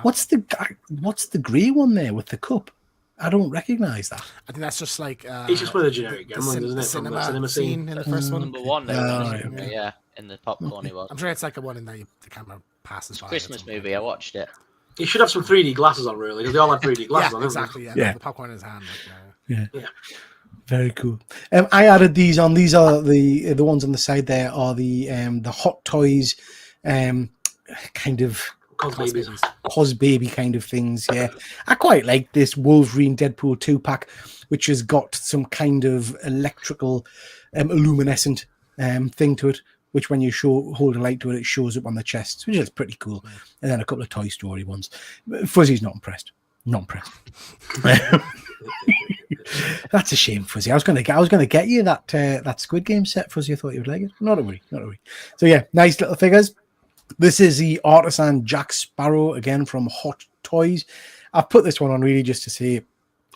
What's the grey one there with the cup? I don't recognize that. I think that's just like it's just one of the generic Gremlins, isn't it? Cinema scene in the first one. Number one, yeah, in the popcorn it was. I'm sure it's like the one in there the camera passes by. Christmas movie, I watched it. He should have some 3D glasses on, really, because they all have 3D glasses on. Exactly. Yeah. The popcorn in his hand. Yeah. Very cool. I added these on. These are the ones on the side. There are the Hot Toys, kind of cos baby kind of things. Yeah, I quite like this Wolverine Deadpool 2-pack, which has got some kind of electrical, luminescent thing to it. Which, when you hold a light to it, it shows up on the chest, which is pretty cool. And then a couple of Toy Story ones. Fuzzy's not impressed. That's a shame, Fuzzy. I was going to get you that Squid Game set, Fuzzy. I thought you would like it. Not a worry. So yeah, nice little figures. This is the Artisan Jack Sparrow again from Hot Toys. I've put this one on really just to say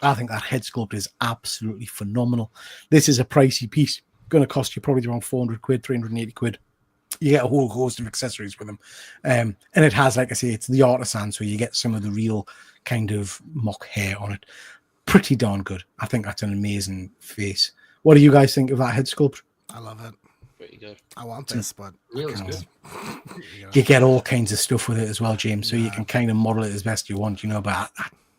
I think that head sculpt is absolutely phenomenal. This is a pricey piece. Going to cost you probably around 400 quid, 380 quid. You get a whole host of accessories with them. And it has, like I say, it's the Artisan, so you get some of the real kind of mock hair on it. Pretty darn good. I think that's an amazing face. What do you guys think of that head sculpt? I love it. Pretty good. I want this, but it's good. You get all kinds of stuff with it as well, James, so you can kind of model it as best you want, but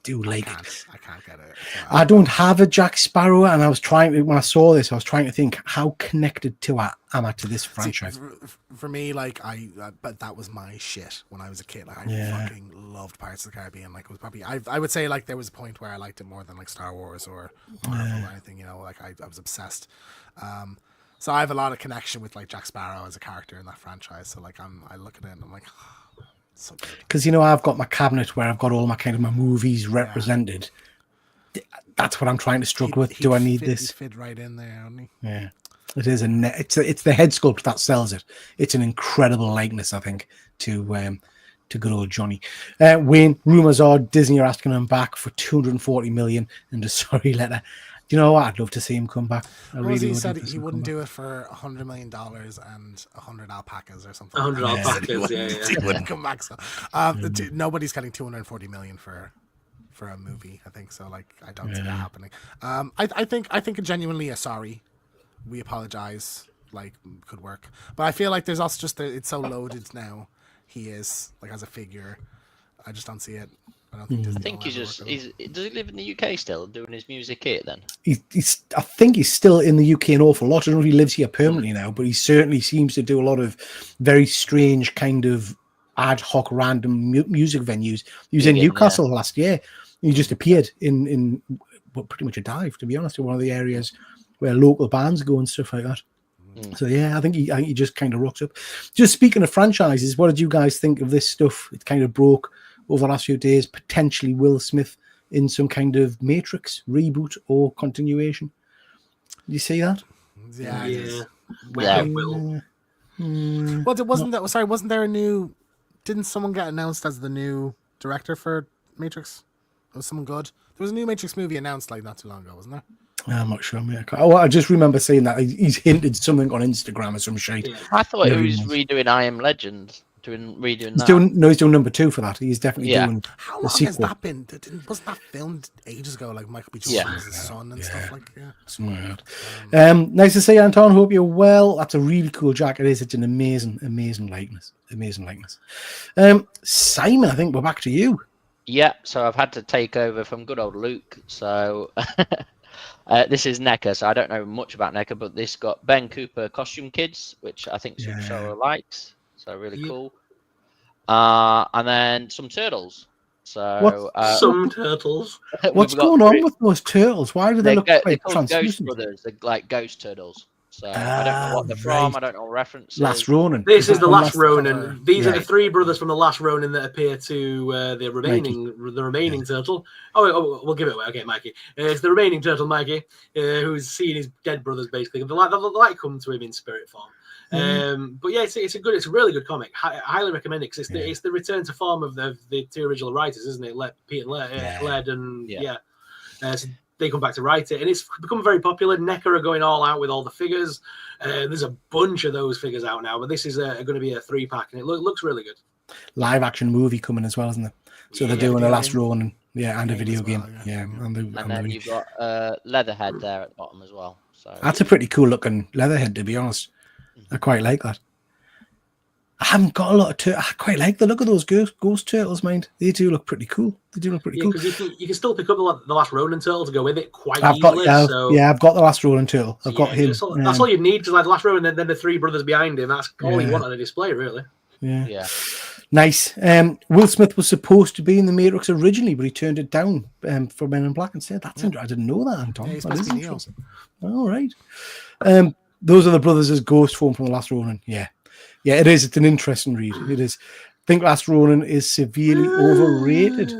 do like it. I can't get it. So I don't have a Jack Sparrow, and I was trying to, when I saw this, I was trying to think how connected am I to this franchise. See, for me, like but that was my shit when I was a kid. Like, I fucking loved Pirates of the Caribbean. Like, it was probably I would say like there was a point where I liked it more than like Star Wars or Marvel or anything. You know, like I was obsessed. So I have a lot of connection with like Jack Sparrow as a character in that franchise. So like I look at it and I'm like, oh, so good. Because I've got my cabinet where I've got all my kind of my movies represented. That's what I'm trying to struggle with. Do I need this? He'd fit right in there, only. Yeah, it is it's the head sculpt that sells it. It's an incredible likeness, I think, to good old Johnny. Wayne, rumors are Disney are asking him back for 240 million and a sorry letter. Do you know what? I'd love to see him come back. He said he wouldn't do it for $100 million and 100 alpacas or something. 100 alpacas, He wouldn't come back. So, nobody's getting 240 million for a movie, I think. So, like, I don't see that happening. I think genuinely a sorry, we apologize, like, could work. But I feel like there's also just it's so loaded now. He is like as a figure. I just don't see it. I don't think Disney. I think does he live in the UK still, doing his music here then? I think he's still in the UK an awful lot. I don't know if he lives here permanently now, but he certainly seems to do a lot of very strange kind of ad hoc random music venues. He was in Newcastle last year. He just appeared in pretty much a dive, to be honest, in one of the areas where local bands go and stuff like that. So I think he just kind of rocks up. Just speaking of franchises, what did you guys think of this stuff? It kind of broke over the last few days, potentially Will Smith in some kind of Matrix reboot or continuation. Did you see that? Yeah. Well, wasn't there a new? Didn't someone get announced as the new director for Matrix? Was someone good? There was a new Matrix movie announced like not too long ago, wasn't there? I'm not sure. I just remember seeing that he's hinted something on Instagram or some shit. Yeah. I thought he was redoing I Am Legend. Redoing that. He's doing number 2 for that. He's definitely doing. How long has that been? Wasn't that filmed ages ago? Like Michael B. Jordan's son and stuff like something like that. Nice to see you, Anton. Hope you're well. That's a really cool jacket. It is. It's an amazing likeness. Simon, I think we're back to you. Yeah. So I've had to take over from good old Luke. So this is NECA. So I don't know much about NECA, but this got Ben Cooper costume kids, which I think Subsora likes. So really cool. And then some turtles. So some turtles. What's going on with those turtles? Why do they look like Ghost Brothers? They're like ghost turtles. So I don't know what they're from. I don't know references. Last Ronin. This is the Last Ronin. These are the 3 brothers from the Last Ronin that appear to the remaining turtle. Oh, we'll give it away. Okay, Mikey. It's the remaining turtle, Mikey, who's seeing his dead brothers basically. The light come to him in spirit form. But it's a really good comic. I highly recommend it because it's the return to form of the 2 original writers, isn't it? Pete and Laird, and so they come back to write it, and it's become very popular. NECA are going all out with all the figures. There's a bunch of those figures out now, but this is going to be a 3-pack, and it looks really good. Live action movie coming as well, isn't it? So they're doing a Last Ronin, and a video game, and then you've got Leatherhead there at the bottom as well. So that's a pretty cool looking Leatherhead, to be honest. I quite like that. I haven't got a lot of I quite like the look of those ghost turtles, mind. They do look pretty cool. Cool. Because you can still pick up the Last Ronin turtle to go with it quite I've easily. I've got the Last Ronin turtle. I've got him. That's all you need, because like the Last Ronin, then the 3 brothers behind him. That's all you want on a display, really. Yeah. Nice. Will Smith was supposed to be in the Matrix originally, but he turned it down for Men in Black and said, "That's interesting. I didn't know that, Anton." Yeah, that is interesting. All right. Those are the brothers as ghost form from the Last Ronin. Yeah, it is. It's an interesting read. It is. I think Last Ronin is severely overrated.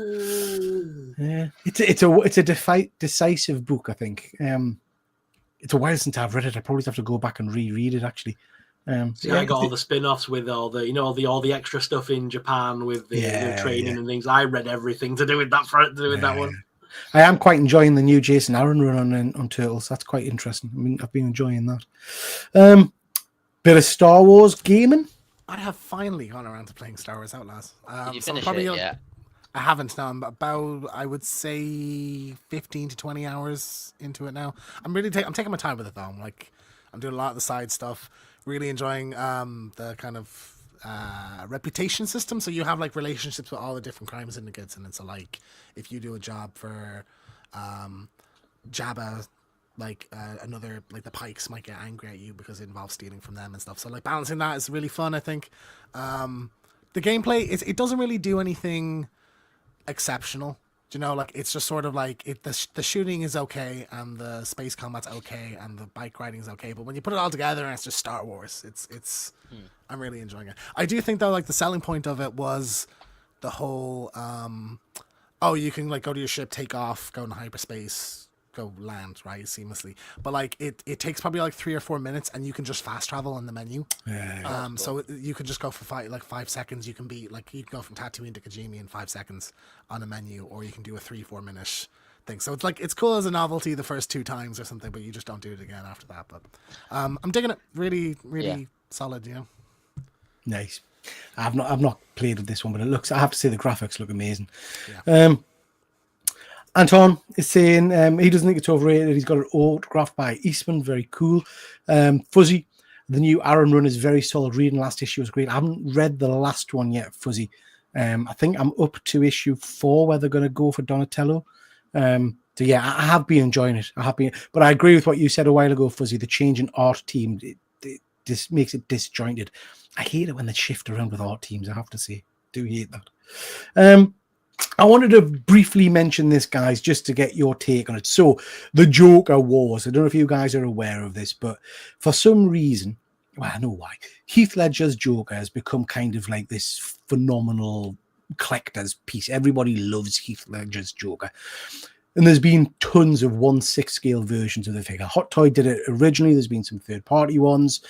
Yeah, it's a decisive book. I think. It's a while since I've read it. I probably have to go back and reread it. Actually. I got all the spin-offs with all the all the extra stuff in Japan with the training and things. I read everything to do with that that one. I am quite enjoying the new Jason Aaron run on Turtles. That's quite interesting. I mean, I've been enjoying that. Bit of Star Wars gaming. I have finally gone around to playing Star Wars Outlaws. Did you finish it yet? I haven't now. I'm about, I would say, 15 to 20 hours into it now. I'm taking my time with it though. I'm doing a lot of the side stuff. Really enjoying the kind of reputation system. So you have like relationships with all the different crime syndicates, and it's like if you do a job for Jabba, like another, like the Pikes might get angry at you because it involves stealing from them and stuff. So like balancing that is really fun, I think. The gameplay it doesn't really do anything exceptional. You know, like it's just sort of like the shooting is okay and the space combat's okay and the bike riding is okay, but when you put it all together and it's just Star Wars, it's I'm really enjoying it. I do think though, like the selling point of it was the whole you can like go to your ship, take off, go into hyperspace, go land right seamlessly, but like it takes probably like 3 or 4 minutes and you can just fast travel in the menu. So you can just go for 5 seconds. You can be like, you can go from Tatooine to Kijimi in 5 seconds on a menu, or you can do a 3-4 minute thing. So it's like, it's cool as a novelty the first 2 times or something, but you just don't do it again after that. But I'm digging it. Really solid, you know. Nice. I've not played with this one, but it looks, I have to say the graphics look amazing. Anton is saying he doesn't think it's overrated. He's got it autographed by Eastman. Very cool. Fuzzy, the new Aaron run is very solid reading. Last issue was great. I haven't read the last one yet, Fuzzy. I think I'm up to issue 4 where they're going to go for Donatello. So yeah, I have been enjoying it. But I agree with what you said a while ago, Fuzzy. The change in art team, this makes it disjointed. I hate it when they shift around with art teams, I have to say. Do hate that. I wanted to briefly mention this, guys, just to get your take on it. So, the Joker Wars. I don't know if you guys are aware of this, but for some reason, well, I know why. Heath Ledger's Joker has become kind of like this phenomenal collector's piece. Everybody loves Heath Ledger's Joker. And there's been tons of 1/6 scale versions of the figure. Hot Toy did it originally. There's been some third-party ones.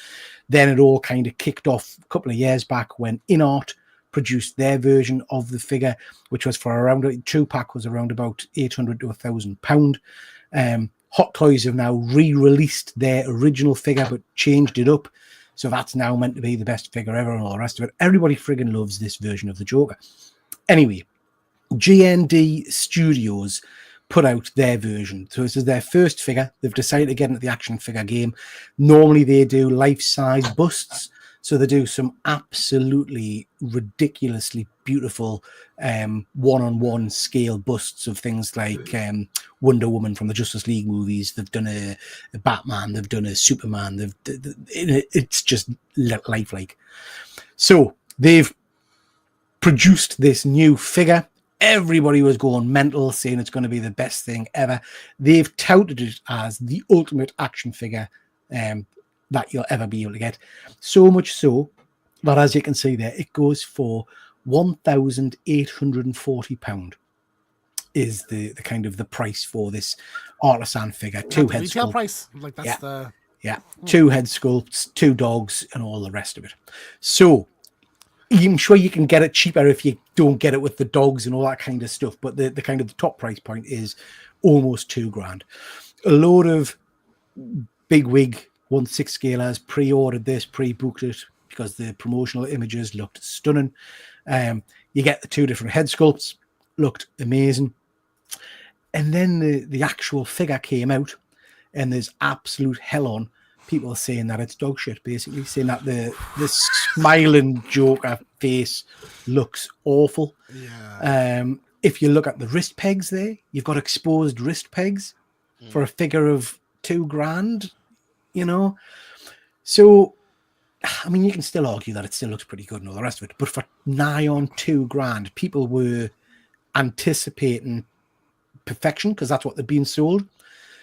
Then it all kind of kicked off a couple of years back when InArt produced their version of the figure, which was for around, 2-pack was around about £800 to £1,000. Hot Toys have now re-released their original figure but changed it up, so that's now meant to be the best figure ever and all the rest of it. Everybody friggin' loves this version of the Joker. Anyway, GND Studios put out their version. So this is their first figure. They've decided to get into the action figure game. Normally they do life-size busts. So they do some absolutely ridiculously beautiful one-on-one scale busts of things like Wonder Woman from the Justice League movies. They've done a Batman. They've done a Superman. It's just lifelike. So they've produced this new figure. Everybody was going mental, saying it's going to be the best thing ever. They've touted it as the ultimate action figure that you'll ever be able to get. So much so that, as you can see there, it goes for £1,840 is the kind of the price for this artisan figure. 2 head retail sculpts. Price. Like that's 2 head sculpts, 2 dogs, and all the rest of it. So I'm sure you can get it cheaper if you don't get it with the dogs and all that kind of stuff. But the kind of the top price point is almost £2,000. A load of big wig 1/6 scalers pre-ordered this, pre-booked it because the promotional images looked stunning. You get the 2 different head sculpts, looked amazing. And then the actual figure came out, and there's absolute hell on people saying that it's dog shit, basically saying that the smiling Joker face looks awful. If you look at the wrist pegs there, you've got exposed wrist pegs for a figure of £2,000, you know. So I mean, you can still argue that it still looks pretty good and all the rest of it, but for nigh on £2,000, people were anticipating perfection because that's what they're being sold.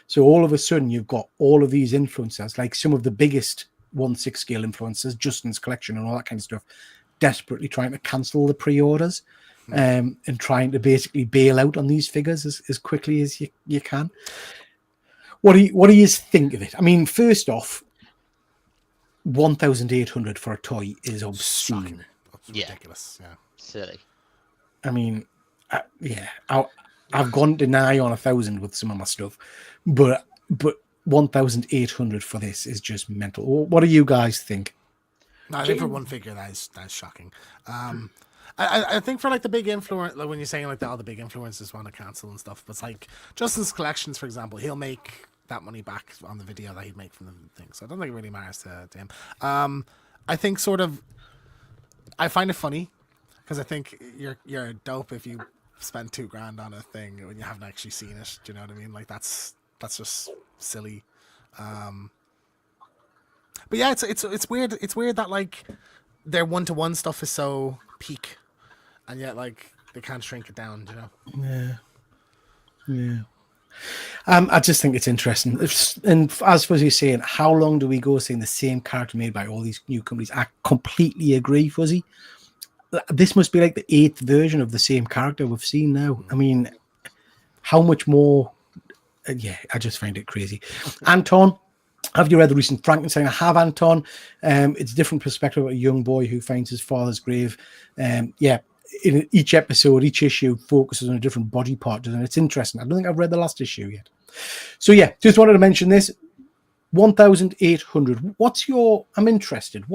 So all of a sudden, you've got all of these influencers, like some of the biggest 1/6 scale influencers, Justin's Collection and all that kind of stuff, desperately trying to cancel the pre-orders and trying to basically bail out on these figures as quickly as you can. What do you think of it? I mean, first off, 1,800 for a toy is obscene. Ridiculous. Yeah, silly. I mean, I've gone to nigh on 1,000 with some of my stuff, but 1,800 for this is just mental. What do you guys think? I think for one figure that's shocking. I think for like the big influence, like when you're saying like all the big influencers want to cancel and stuff, but it's like Justin's Collections, for example, he'll make that money back on the video that he'd make from the thing. So I don't think it really matters to him. I think sort of I find it funny because I think you're dope if you spend $2,000 on a thing when you haven't actually seen it. Do you know what I mean? Like that's just silly. But yeah, it's weird. It's weird that like their 1-to-1 stuff is so peak, and yet like they can't shrink it down. You know? Yeah. I just think it's interesting. And as Fuzzy was saying, how long do we go seeing the same character made by all these new companies? I completely agree, Fuzzy. This must be like the 8th version of the same character we've seen now. I mean, how much more? Yeah, I just find it crazy. Anton, have you read the recent Frankenstein? I have, Anton. It's a different perspective of a young boy who finds his father's grave. Yeah. In each episode, each issue focuses on a different body part, and it's interesting. I don't think I've read the last issue yet. So yeah, just wanted to mention this. 1,800. I'm interested.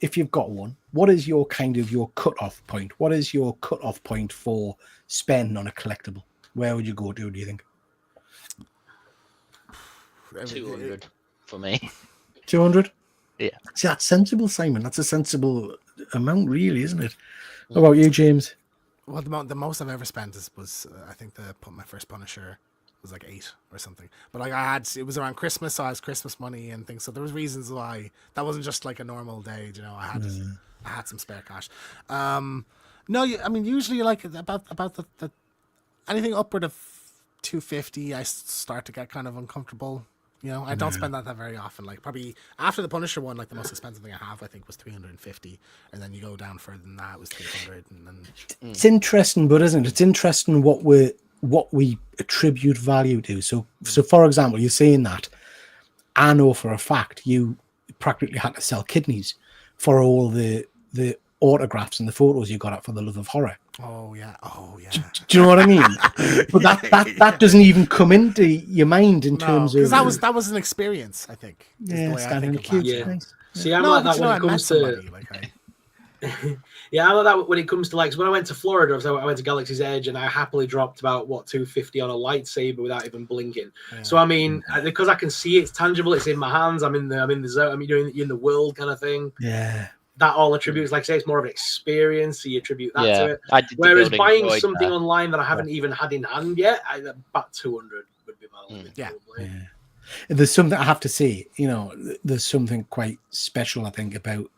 If you've got one, what is your kind of your cut-off point? What is your cut-off point for spending on a collectible? Where would you go to, do you think? 200 for me. 200? Yeah. See, that's sensible, Simon. That's a sensible amount, really, isn't it? What about you, James? Well, the most I've ever spent was I think my first Punisher was like 8 or something. But like it was around Christmas, so I had Christmas money and things. So there was reasons why that wasn't just like a normal day. You know, I had some spare cash. No, I mean usually like about the anything upward of 250, I start to get kind of uncomfortable. You know, I don't spend that very often. Like probably after the Punisher one, like the most expensive thing I have, I think, was 350, and then you go down further than that, it was 300, and then it's interesting, but isn't it? It's interesting what we attribute value to. So for example, you're saying that I know for a fact you practically had to sell kidneys for all the autographs and the photos you got out for the Love of Horror. Oh yeah. Do you know what I mean? But that doesn't even come into your mind in terms of because that was an experience, I think. Yeah, standing in the queue. Yeah. Nice. See, I'm like that when it comes to. Yeah, I like that when it comes to like when I went to Florida, so I went to Galaxy's Edge, and I happily dropped about $250 on a lightsaber without even blinking. Yeah. So I mean, because I can see it's tangible, it's in my hands. I'm in the zone. I'm in the world kind of thing. Yeah. That all attributes, like I say, it's more of an experience, so you attribute that to it. Whereas buying something online that I haven't even had in hand yet, about 200 would be my limit. Yeah. There's something I have to say, you know, there's something quite special, I think, about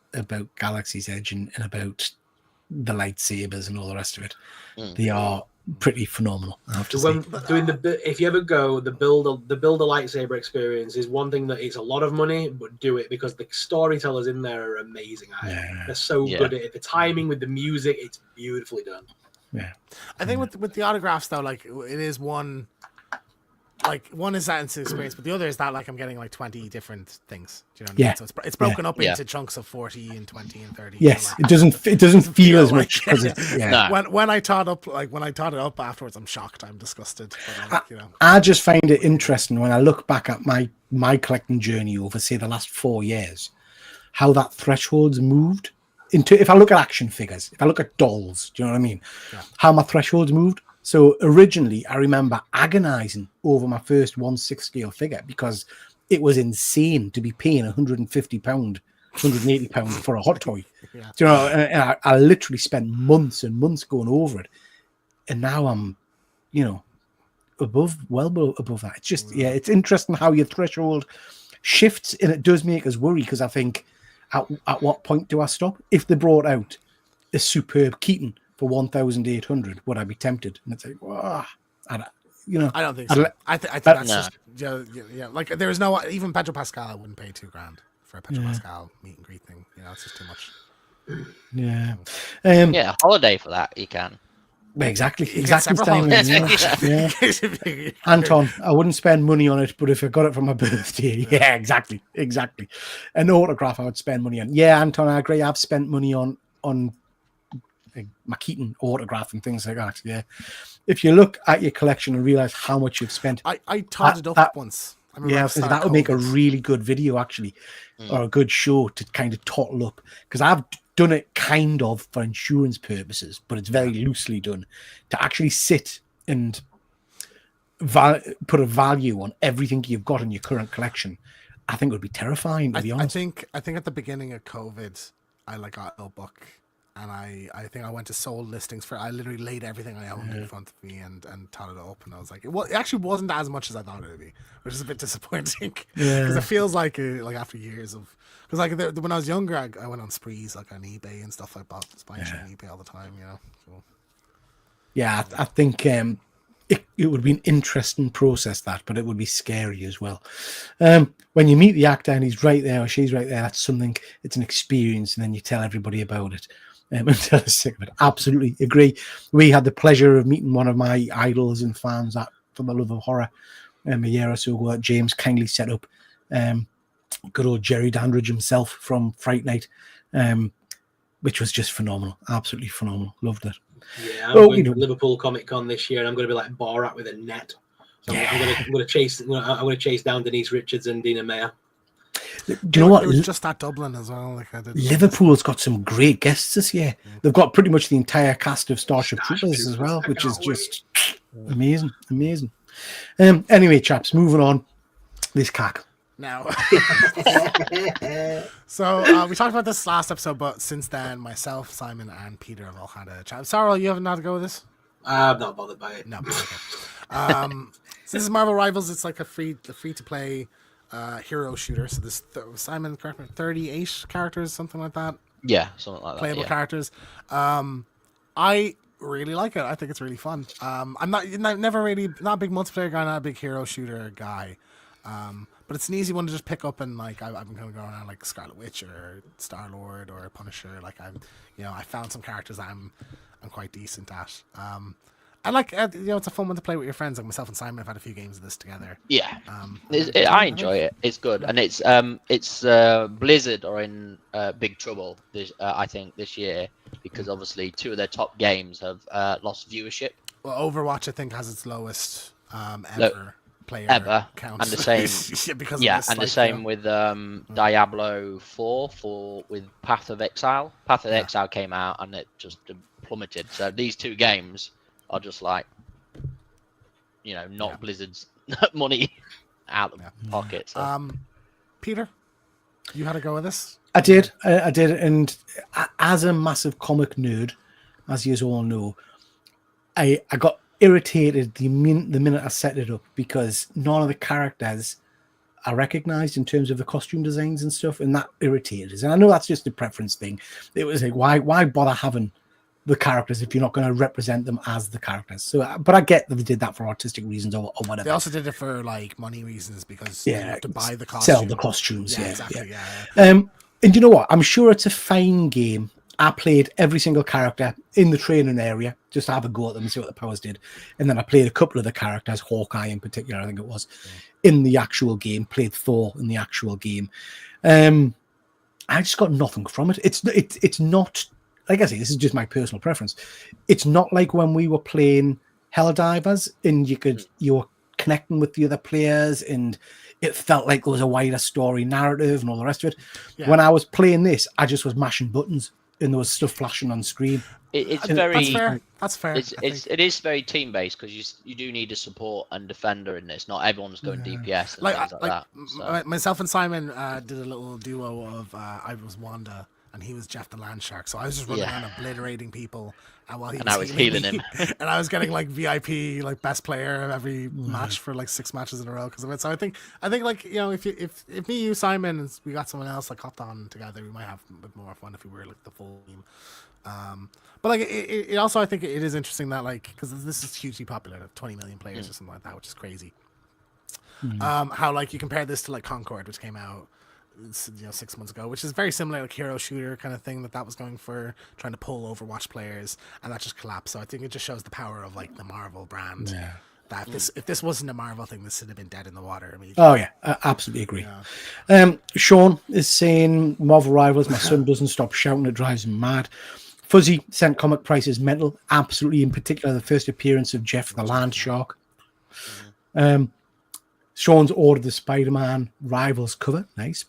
Galaxy's Edge and about the lightsabers and all the rest of it. They are pretty phenomenal, I have to say. If you ever go, the build a lightsaber experience is one thing that it's a lot of money, but do it because the storytellers in there are amazing at it. They're so good at it. The timing with the music, it's beautifully done. Yeah, I think with the autographs though, like it is one is that experience, but the other is that like I'm getting like 20 different things. Do you know what I mean? So it's broken up into chunks of 40 and 20 and 30. Yes, it doesn't feel as much. When I tot it up afterwards, I'm shocked. I'm disgusted. But, I just find it interesting when I look back at my collecting journey over, say, the last 4 years, how that threshold's moved. If I look at action figures, if I look at dolls, do you know what I mean? Yeah. How my threshold's moved. So originally, I remember agonizing over my first 1/6 scale figure because it was insane to be paying £150, £180 for a hot toy. Yeah. Do you know, and I literally spent months and months going over it. And now I'm, well above that. It's just, it's interesting how your threshold shifts, and it does make us worry because I think, at what point do I stop? If they brought out a superb Keaton for 1,800, would I be tempted? And it's like, wow, I don't think so. I think that's just like there is no, even Pedro Pascal, I wouldn't pay $2,000 for a Pedro Pascal meet and greet thing. It's just too much. Yeah. Holiday for that you can. Exactly. Anton, I wouldn't spend money on it, but if I got it for my birthday, exactly. An autograph I would spend money on. Yeah, Anton, I agree. I've spent money on my Keaton autograph and things like that. Yeah, if you look at your collection and realize how much you've spent, I totted up once. That would make a really good video actually, or a good show to kind of total up, because I've done it kind of for insurance purposes, but it's very loosely done to actually sit and put a value on everything you've got in your current collection. I think it would be terrifying, to be honest. I think at the beginning of COVID, I like got a notebook, and I think I went to sold listings for. I literally laid everything I owned in front of me and totted it up, and I was like, it actually wasn't as much as I thought it would be, which is a bit disappointing because it feels like after years of because like when I was younger, I went on sprees like on eBay and stuff. I bought buying shit on eBay all the time, you know. So. Yeah, I think it would be an interesting process, that, but it would be scary as well. When you meet the actor and he's right there or she's right there, that's something, it's an experience, and then you tell everybody about it until they're sick of it. Absolutely agree. We had the pleasure of meeting one of my idols and fans for the love of horror a year or so ago that James kindly set up. Good old Jerry Dandridge himself from Fright Night, which was just phenomenal. Absolutely phenomenal. Loved it. Yeah, I'm going to Liverpool Comic Con this year, and I'm going to be like Borat with a net. So I'm going to chase down Denise Richards and Dina Meyer. Do you know what? It was just at Dublin as well. Like Liverpool's got some great guests this year. They've got pretty much the entire cast of Starship Troopers as well, which is just amazing. Anyway, chaps, moving on. This cack. Now, so we talked about this last episode, but since then, myself, Simon, and Peter have all had a chat. Sarah, you haven't had to go with this? I'm not bothered by it. No. Okay. So this is Marvel Rivals. It's like a free to play hero shooter. So this Simon, correct me, 38 characters, something like that. Yeah, something like that. Playable characters. I really like it. I think it's really fun. I'm not a big multiplayer guy, not a big hero shooter guy. But it's an easy one to just pick up, and like I've been kind of going around like Scarlet Witch or Star-Lord or Punisher. Like I found some characters I'm quite decent at. And like it's a fun one to play with your friends. Like myself and Simon have had a few games of this together. Yeah, I enjoy it. It's good, and it's Blizzard are in big trouble I think this year, because obviously 2 of their top games have lost viewership. Well, Overwatch I think has its lowest ever. Ever counts. And the same the same with Diablo 4 with Path of Exile. Path of Exile came out and it just plummeted. So these 2 games are just like, not Blizzard's money out of pocket. So. Peter, you had to go with this? I did, and as a massive comic nerd, as you all know, I got irritated the minute I set it up, because none of the characters are recognized in terms of the costume designs and stuff, and that irritated us. And I know that's just a preference thing. It was like, why bother having the characters if you're not going to represent them as the characters? So, but I get that they did that for artistic reasons or whatever. They also did it for like money reasons, because you have to buy the costumes. Sell the costumes. Yeah, exactly. Yeah. And you know what? I'm sure it's a fine game. I played every single character in the training area just to have a go at them and see what the powers did. And then I played a couple of the characters, Hawkeye in particular, I think it was, in the actual game, played Thor in the actual game. I just got nothing from it. It's not, like I say, this is just my personal preference. It's not like when we were playing Helldivers and you were connecting with the other players and it felt like there was a wider story narrative and all the rest of it. Yeah. When I was playing this, I just was mashing buttons and there was stuff flashing on screen. It's very that's fair. It is very team based, because you do need a support and defender in this. Not everyone's going DPS and things like that. So. Myself and Simon did a little duo of I was Wanda and he was Jeff the Land Shark. So I was just running around obliterating people, while I was healing him, and I was getting like VIP, like best player of every match for like 6 matches in a row because of it. So I think like if me, you, Simon, and we got someone else like hopped on together, we might have a bit more fun if we were like the full team. But like it also, I think it is interesting that like, because this is hugely popular, 20 million players or something like that, which is crazy. How like you compare this to like Concord, which came out 6 months ago, which is very similar, like hero shooter kind of thing that was going for, trying to pull Overwatch players, and that just collapsed. So I think it just shows the power of like the Marvel brand. Yeah. That if this wasn't a Marvel thing, this would have been dead in the water immediately. Oh yeah, I absolutely agree. Yeah. Sean is saying Marvel Rivals. My son doesn't stop shouting; it drives him mad. Fuzzy sent comic prices mental. Absolutely, in particular, the first appearance of Jeff the Land Shark. Sean's ordered the Spider-Man Rivals cover. Nice.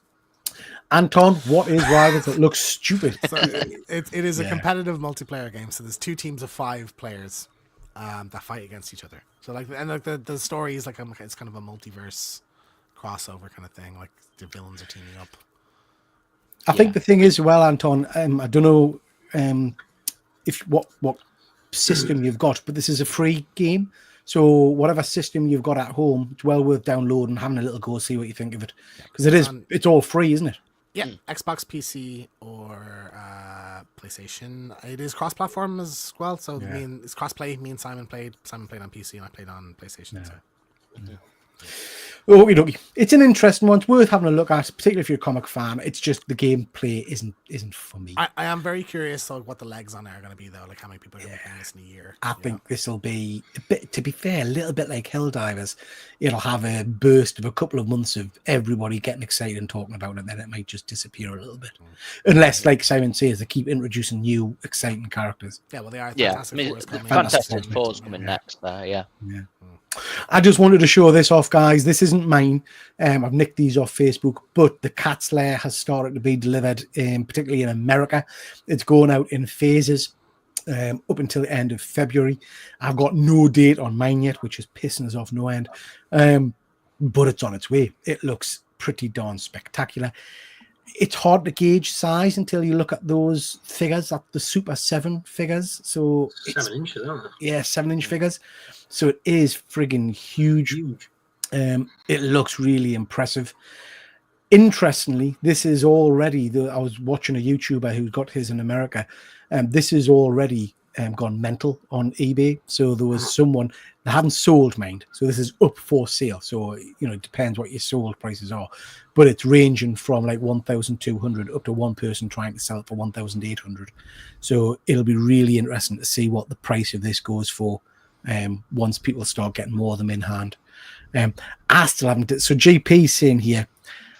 Anton, what is Rivals? It looks stupid. So it is a competitive multiplayer game. So there's 2 teams of 5 players that fight against each other. So like, and like the story is like it's kind of a multiverse crossover kind of thing. Like the villains are teaming up. I think the thing is, well, Anton, I don't know if what system you've got, but this is a free game. So whatever system you've got at home, it's well worth downloading, having a little go, see what you think of it. Because it's all free, isn't it? Yeah, Xbox, PC, or PlayStation. It is cross-platform as well. So it's cross-play. Me and Simon played on PC, and I played on PlayStation. Yeah. So. Okay. It's an interesting one. It's worth having a look at, particularly if you're a comic fan. It's just the gameplay isn't for me. I am very curious what the legs on it are going to be, though. Like how many people are going to be playing this in a year. I think this will be a bit, to be fair, a little bit like Helldivers. It'll have a burst of a couple of months of everybody getting excited and talking about it, and then it might just disappear a little bit. Unless, like Simon says, they keep introducing new, exciting characters. Yeah, well, they are. Fantastic Four's coming next, though. Yeah. I just wanted to show this off, guys. This isn't mine. I've nicked these off Facebook, but the Cat's Lair has started to be delivered, particularly in America. It's going out in phases up until the end of February. I've got no date on mine yet, which is pissing us off no end. But it's on its way. It looks pretty darn spectacular. It's hard to gauge size until you look at those figures, at the Super 7 figures. So 7 inches, aren't they? Yeah, 7-inch figures. So it is friggin' huge. It looks really impressive. Interestingly, this is already, I was watching a YouTuber who got his in America, and this is already gone mental on eBay. So there was someone that hadn't sold mine. So this is up for sale. So, it depends what your sold prices are. But it's ranging from like 1,200 up to one person trying to sell it for 1,800. So it'll be really interesting to see what the price of this goes for once people start getting more of them in hand. I still haven't. So GP's saying here,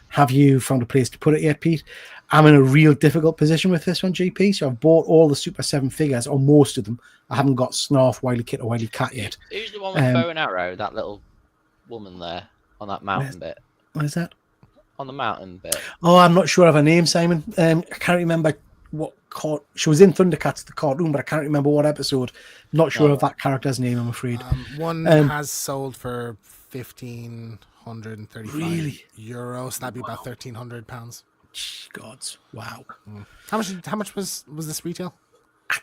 have you found a place to put it yet, Pete? I'm in a real difficult position with this one, GP. So I've bought all the Super 7 figures, or most of them. I haven't got Snarf, Wily Kit, or Wily Cat yet. Who's the one with bow and arrow? That little woman there on that mountain bit. What is that? On the mountain bit. Oh, I'm not sure of her name, Simon. I can't remember what she was in Thundercats, the cartoon, but I can't remember what episode. Not sure of that character's name, I'm afraid. One has sold for 1,535 euros. That'd be about £1,300. Gods, wow. How much was this retail? I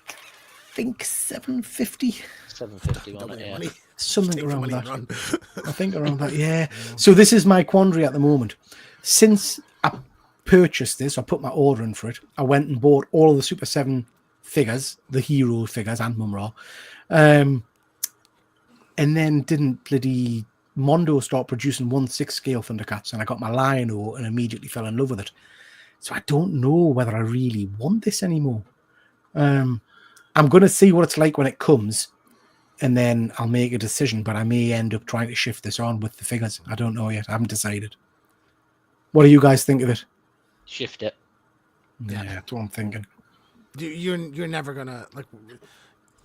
think 750. 750 on it, yeah. Something around that. I think around that, yeah. So this is my quandary at the moment. Since I purchased this, I put my order in for it, I went and bought all of the Super 7 figures, the hero figures and Mumra, and then didn't bloody Mondo start producing 1/6 scale Thundercats, and I got my Lion-O and immediately fell in love with it. So I don't know whether I really want this anymore. I'm going to see what it's like when it comes, and then I'll make a decision, but I may end up trying to shift this on with the figures. I don't know yet. I haven't decided. What do you guys think of it? Shift it. Yeah, that's what I'm thinking. You're never going to...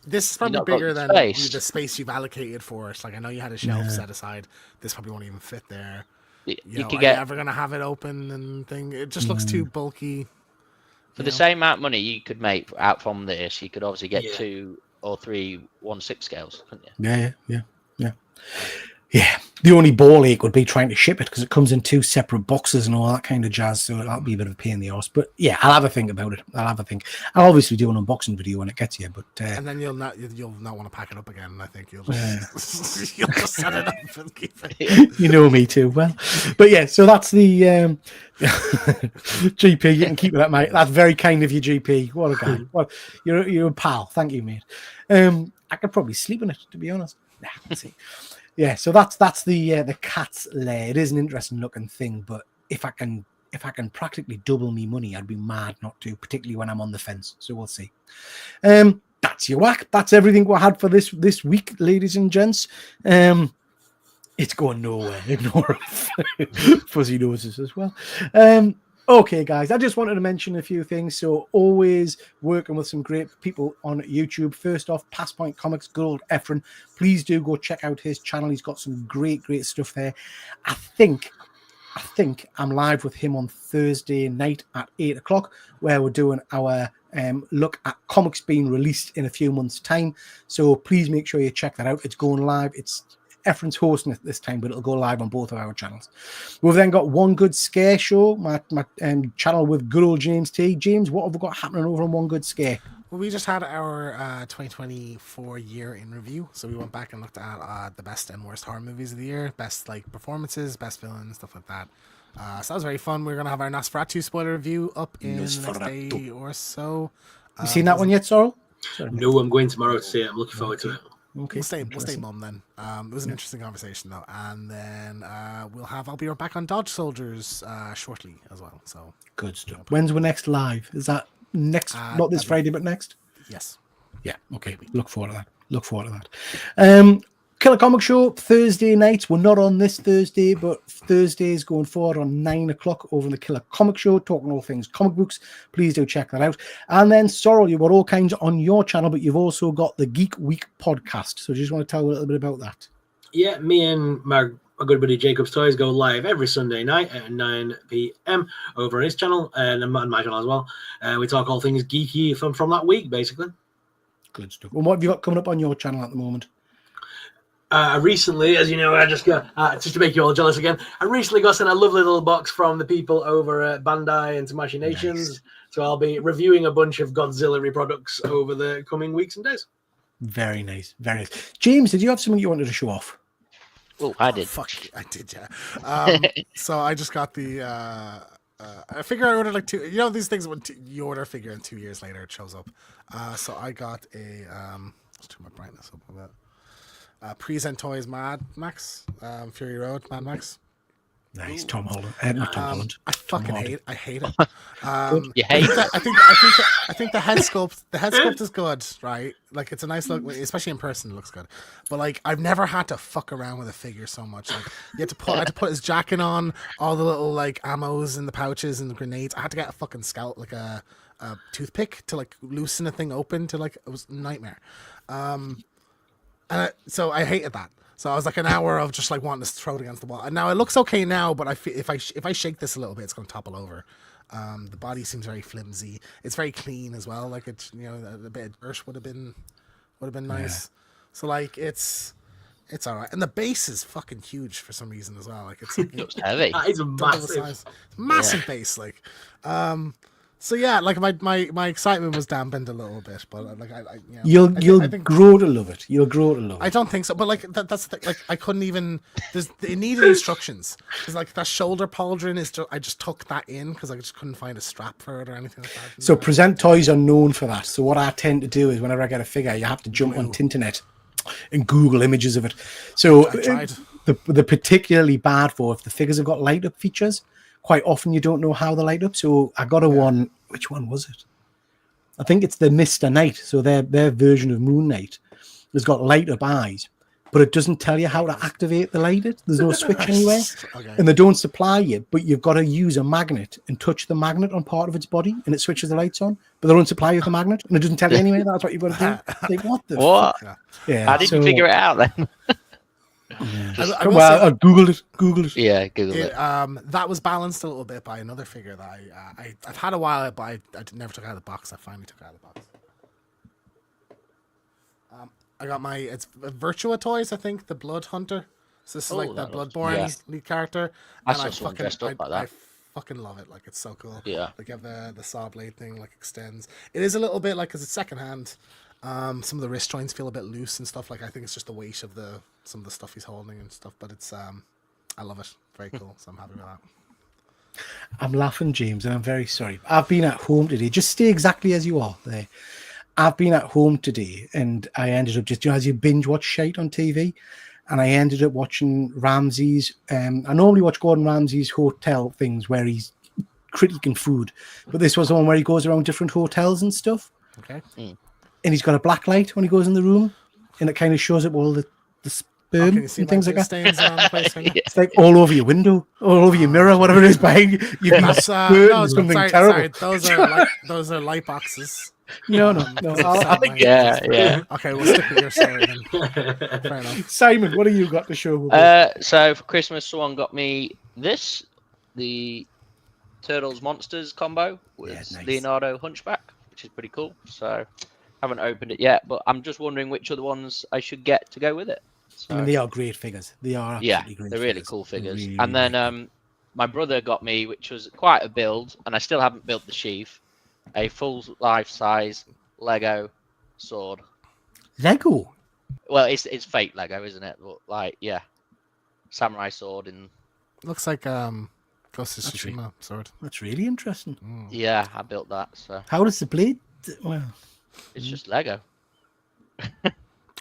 This is probably bigger than the space you've allocated for it. Like, I know you had a shelf set aside. This probably won't even fit there. Are you ever going to have it open and thing? It just looks too bulky. For the same amount of money you could make out from this, you could obviously get 2 or 3 1/6 scales, couldn't you? Yeah. The only ball ache would be trying to ship it because it comes in 2 separate boxes and all that kind of jazz. So that'll be a bit of a pain in the arse. But yeah, I'll have a think about it. I'll obviously do an unboxing video when it gets here. But and then you'll not want to pack it up again. I think you'll just, you'll just set it up and keep it. You know me too well. But yeah, so that's the GP. You can keep it up, mate. That's very kind of you, GP. What a guy. Well, you're a pal. Thank you, mate. I could probably sleep in it, to be honest. Nah, let's see. Yeah, so that's the Cat's Lair. It is an interesting looking thing, but if I can practically double me money, I'd be mad not to, particularly when I'm on the fence. So we'll see. That's your whack. That's everything we had for this week, ladies and gents. It's going nowhere. Ignore fuzzy noses as well. Okay, guys, I just wanted to mention a few things. So always working with some great people on YouTube. First off, Passpoint Comics, good old Efren. Please do go check out his channel. He's got some great stuff there. I think I'm live with him on Thursday night at 8 o'clock, where we're doing our look at comics being released in a few months' time. So please make sure you check that out. It's going live. It's Efren's hosting it this time, but it'll go live on both of our channels. We've then got One Good Scare Show, my channel with good old James T. James, what have we got happening over on One Good Scare? Well, we just had our 2024 year in review, so we went back and looked at the best and worst horror movies of the year, best like performances, best villains, stuff like that. So that was very fun. We're gonna have our Nosferatu spoiler review up in the next day or so. You seen that one yet, Sorrel? No, I'm going tomorrow to see it. I'm looking forward to it. Okay, we'll stay mum then. It was an interesting conversation though, and then I'll be back on Dodge Soldiers shortly as well. So good stuff. When's our next live? Is that next? Not this Friday, but next. Yes. Yeah. Okay. Look forward to that. Killer Comic Show Thursday nights. We're not on this Thursday, but Thursdays going forward on 9 o'clock over in the Killer Comic Show, talking all things comic books. Please do check that out. And then, Sorrel, you've got all kinds on your channel, but you've also got the Geek Week podcast. So, just want to tell a little bit about that. Yeah, me and my good buddy Jacob's Toys go live every Sunday night at 9 p.m. over on his channel and on my channel as well. We talk all things geeky from that week, basically. Good stuff. And what have you got coming up on your channel at the moment? Recently, as you know, I just got, just to make you all jealous again, I recently got sent a lovely little box from the people over at Bandai and Tamashii Nations. Nice. So I'll be reviewing a bunch of Godzilla products over the coming weeks and days. Very nice. Very nice. James, did you have something you wanted to show off? Oh, I did. Fuck, I did, yeah. So I just got the... I figure I ordered like two... You know these things when you order a figure and 2 years later it shows up. So I got a... let's turn my brightness up a bit. Present Toys Mad Max, Fury Road Mad Max. Nice, Tom Holland. Not Tom Holland. I fucking hate it. You hate it? I think the head sculpt is good, right? Like it's a nice look, especially in person. It looks good. But like I've never had to fuck around with a figure so much. Like I had to put his jacket on, all the little like ammos and the pouches and the grenades. I had to get a fucking scout, like a toothpick to like loosen a thing open to like it was a nightmare. So I hated that. So I was like an hour of just like wanting to throw it against the wall. And now it looks okay now, but I feel if I shake this a little bit, it's going to topple over. The body seems very flimsy. It's very clean as well. Like it's a bit of dirt would have been nice. Yeah. So like it's all right. And the base is fucking huge for some reason as well. Like it's heavy. It's a massive base. Like so yeah, like my excitement was dampened a little bit, but like you'll grow to love it. You'll grow to love it. I don't think so, but like that's the thing. Like I couldn't even. It needed instructions because like that shoulder pauldron is. I just tucked that in because I just couldn't find a strap for it or anything like that. So Present Toys are known for that. So what I tend to do is whenever I get a figure, you have to jump on Tinternet and Google images of it. So I tried. The particularly bad for if the figures have got light up features. Quite often you don't know how they light up. So I got one. Which one was it? I think it's the Mr. Knight. So their version of Moon Knight has got light up eyes, but it doesn't tell you how to activate the light. There's no switch anywhere. Okay. And they don't supply you, but you've got to use a magnet and touch the magnet on part of its body and it switches the lights on, but they don't supply you with the magnet and it doesn't tell you anyway. That's what you've got to do. Like, what the fuck? Yeah. How did you figure it out then? I googled it. Yeah, googled it. That was balanced a little bit by another figure that I've had a while, but I never took it out of the box. I finally took it out of the box. I got it's Virtua Toys, I think, the Blood Hunter. So this is like the Bloodborne lead character. I saw someone dressed up like that. I fucking love it. Like it's so cool. Yeah. Like you have the saw blade thing like extends. It is a little bit like because it's secondhand. Some of the wrist joints feel a bit loose and stuff. Like I think it's just the weight of some of the stuff he's holding and stuff. But it's I love it. Very cool. So I'm happy with that. I'm laughing, James, and I'm very sorry. I've been at home today. Just stay exactly as you are there. I've been at home today, and I ended up just as you binge watch shite on TV, and I ended up watching Ramsay's. I normally watch Gordon Ramsay's hotel things where he's critiquing food, but this was the one where he goes around different hotels and stuff. Okay. And he's got a black light when he goes in the room, and it kind of shows up all the sperm and things like that. Stains around the place, it's like all over your window, all over your mirror, whatever it is behind you. You've been something terrible. Sorry, those are light boxes. No. Yeah. Okay, we'll stick with your story then. Fair enough. Simon, what have you got to show? So for Christmas, someone got me the Turtles Monsters combo with Leonardo Hunchback, which is pretty cool. So haven't opened it yet, but I'm just wondering which other ones I should get to go with it. So, I mean, they are great figures. They are absolutely great. They're really figures. cool figures. Really, and really then my brother got me, which was quite a build, and I still haven't built the sheath, a full life-size Lego sword. Lego. Well, it's fake Lego, isn't it? But like, yeah, samurai sword and. Looks like Ghost of Tsushima sword. That's really interesting. Yeah, I built that. So how does the blade? Well, it's just Lego.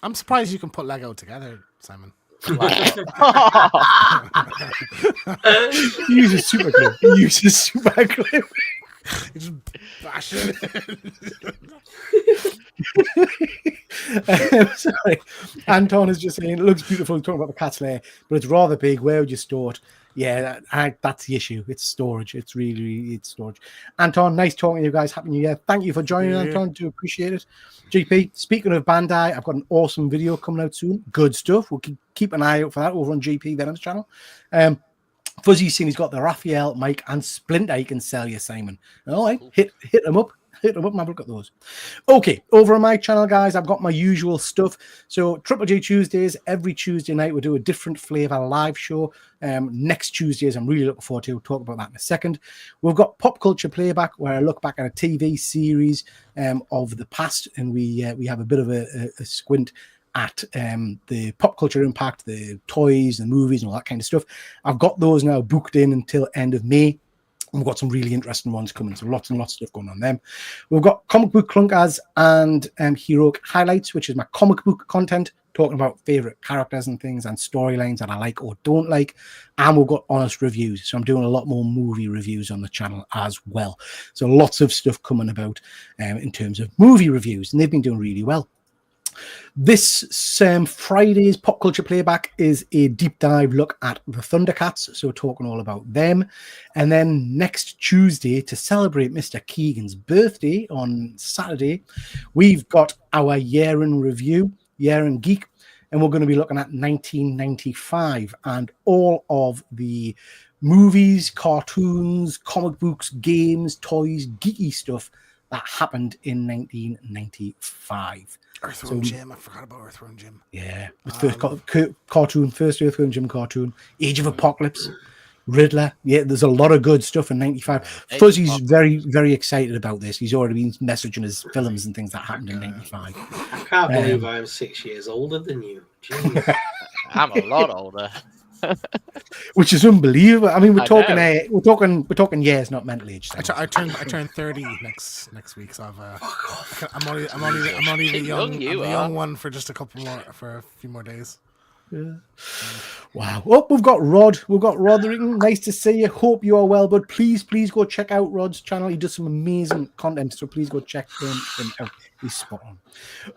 I'm surprised you can put Lego together, Simon. He uses super glue. You just bash it. Sorry. Anton is just saying it looks beautiful. Talking about the cat's lair, but it's rather big. Where would you store it? Yeah, that's the issue. It's storage. It's really it's storage. Anton, nice talking to you guys. Happy New Year. Thank you for joining, Anton. Do appreciate it. GP, speaking of Bandai, I've got an awesome video coming out soon. Good stuff. We'll keep an eye out for that over on GP Venom's channel. Fuzzy's seen he's got the Raphael, Mike, and Splinter he can sell you, Simon. All right, hit them up. Hit them up and have a look at those. Okay, over on my channel, guys, I've got my usual stuff. So TripleG Tuesdays, every Tuesday night, we'll do a different flavor live show. Next Tuesdays, I'm really looking forward to. We'll talk about that in a second. We've got Pop Culture Playback, where I look back at a TV series of the past, and we have a bit of a squint at the pop culture impact, the toys, the movies, and all that kind of stuff. I've got those now booked in until end of May. We've got some really interesting ones coming, so lots and lots of stuff going on them. We've got comic book clunkers and heroic highlights, which is my comic book content, talking about favorite characters and things and storylines that I like or don't like. And we've got honest reviews, so I'm doing a lot more movie reviews on the channel as well. So lots of stuff coming about in terms of movie reviews, and they've been doing really well. This Friday's Pop Culture Playback is a deep dive look at the Thundercats, so talking all about them. And then next Tuesday, to celebrate Mr. Keegan's birthday on Saturday, we've got our year in review, Year in Geek, and we're going to be looking at 1995 and all of the movies, cartoons, comic books, games, toys, geeky stuff that happened in 1995. Earthworm Jim. I forgot about Earthworm Jim. Yeah. First cartoon, first Earthworm Jim cartoon. Age of Apocalypse. Riddler. Yeah, there's a lot of good stuff in 95. Fuzzy's very, very excited about this. He's already been messaging his films and things that happened in 95. I can't believe I'm 6 years older than you. Jeez. I'm a lot older. Which is unbelievable. I mean, we're talking years, not mental age. I turn 30 next week, so I'm only the young one for just a few more days. Yeah. Wow. Oh, we've got Rod. Nice to see you. Hope you are well, but please go check out Rod's channel. He does some amazing content, so please go check him out. He's spot on.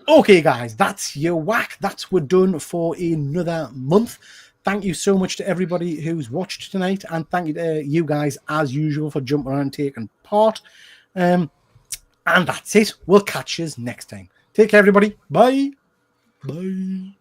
Okay, guys, that's your whack. We're done for another month. Thank you so much to everybody who's watched tonight, and thank you to you guys, as usual, for jumping on and taking part. And that's it. We'll catch you next time. Take care, everybody. Bye. Bye.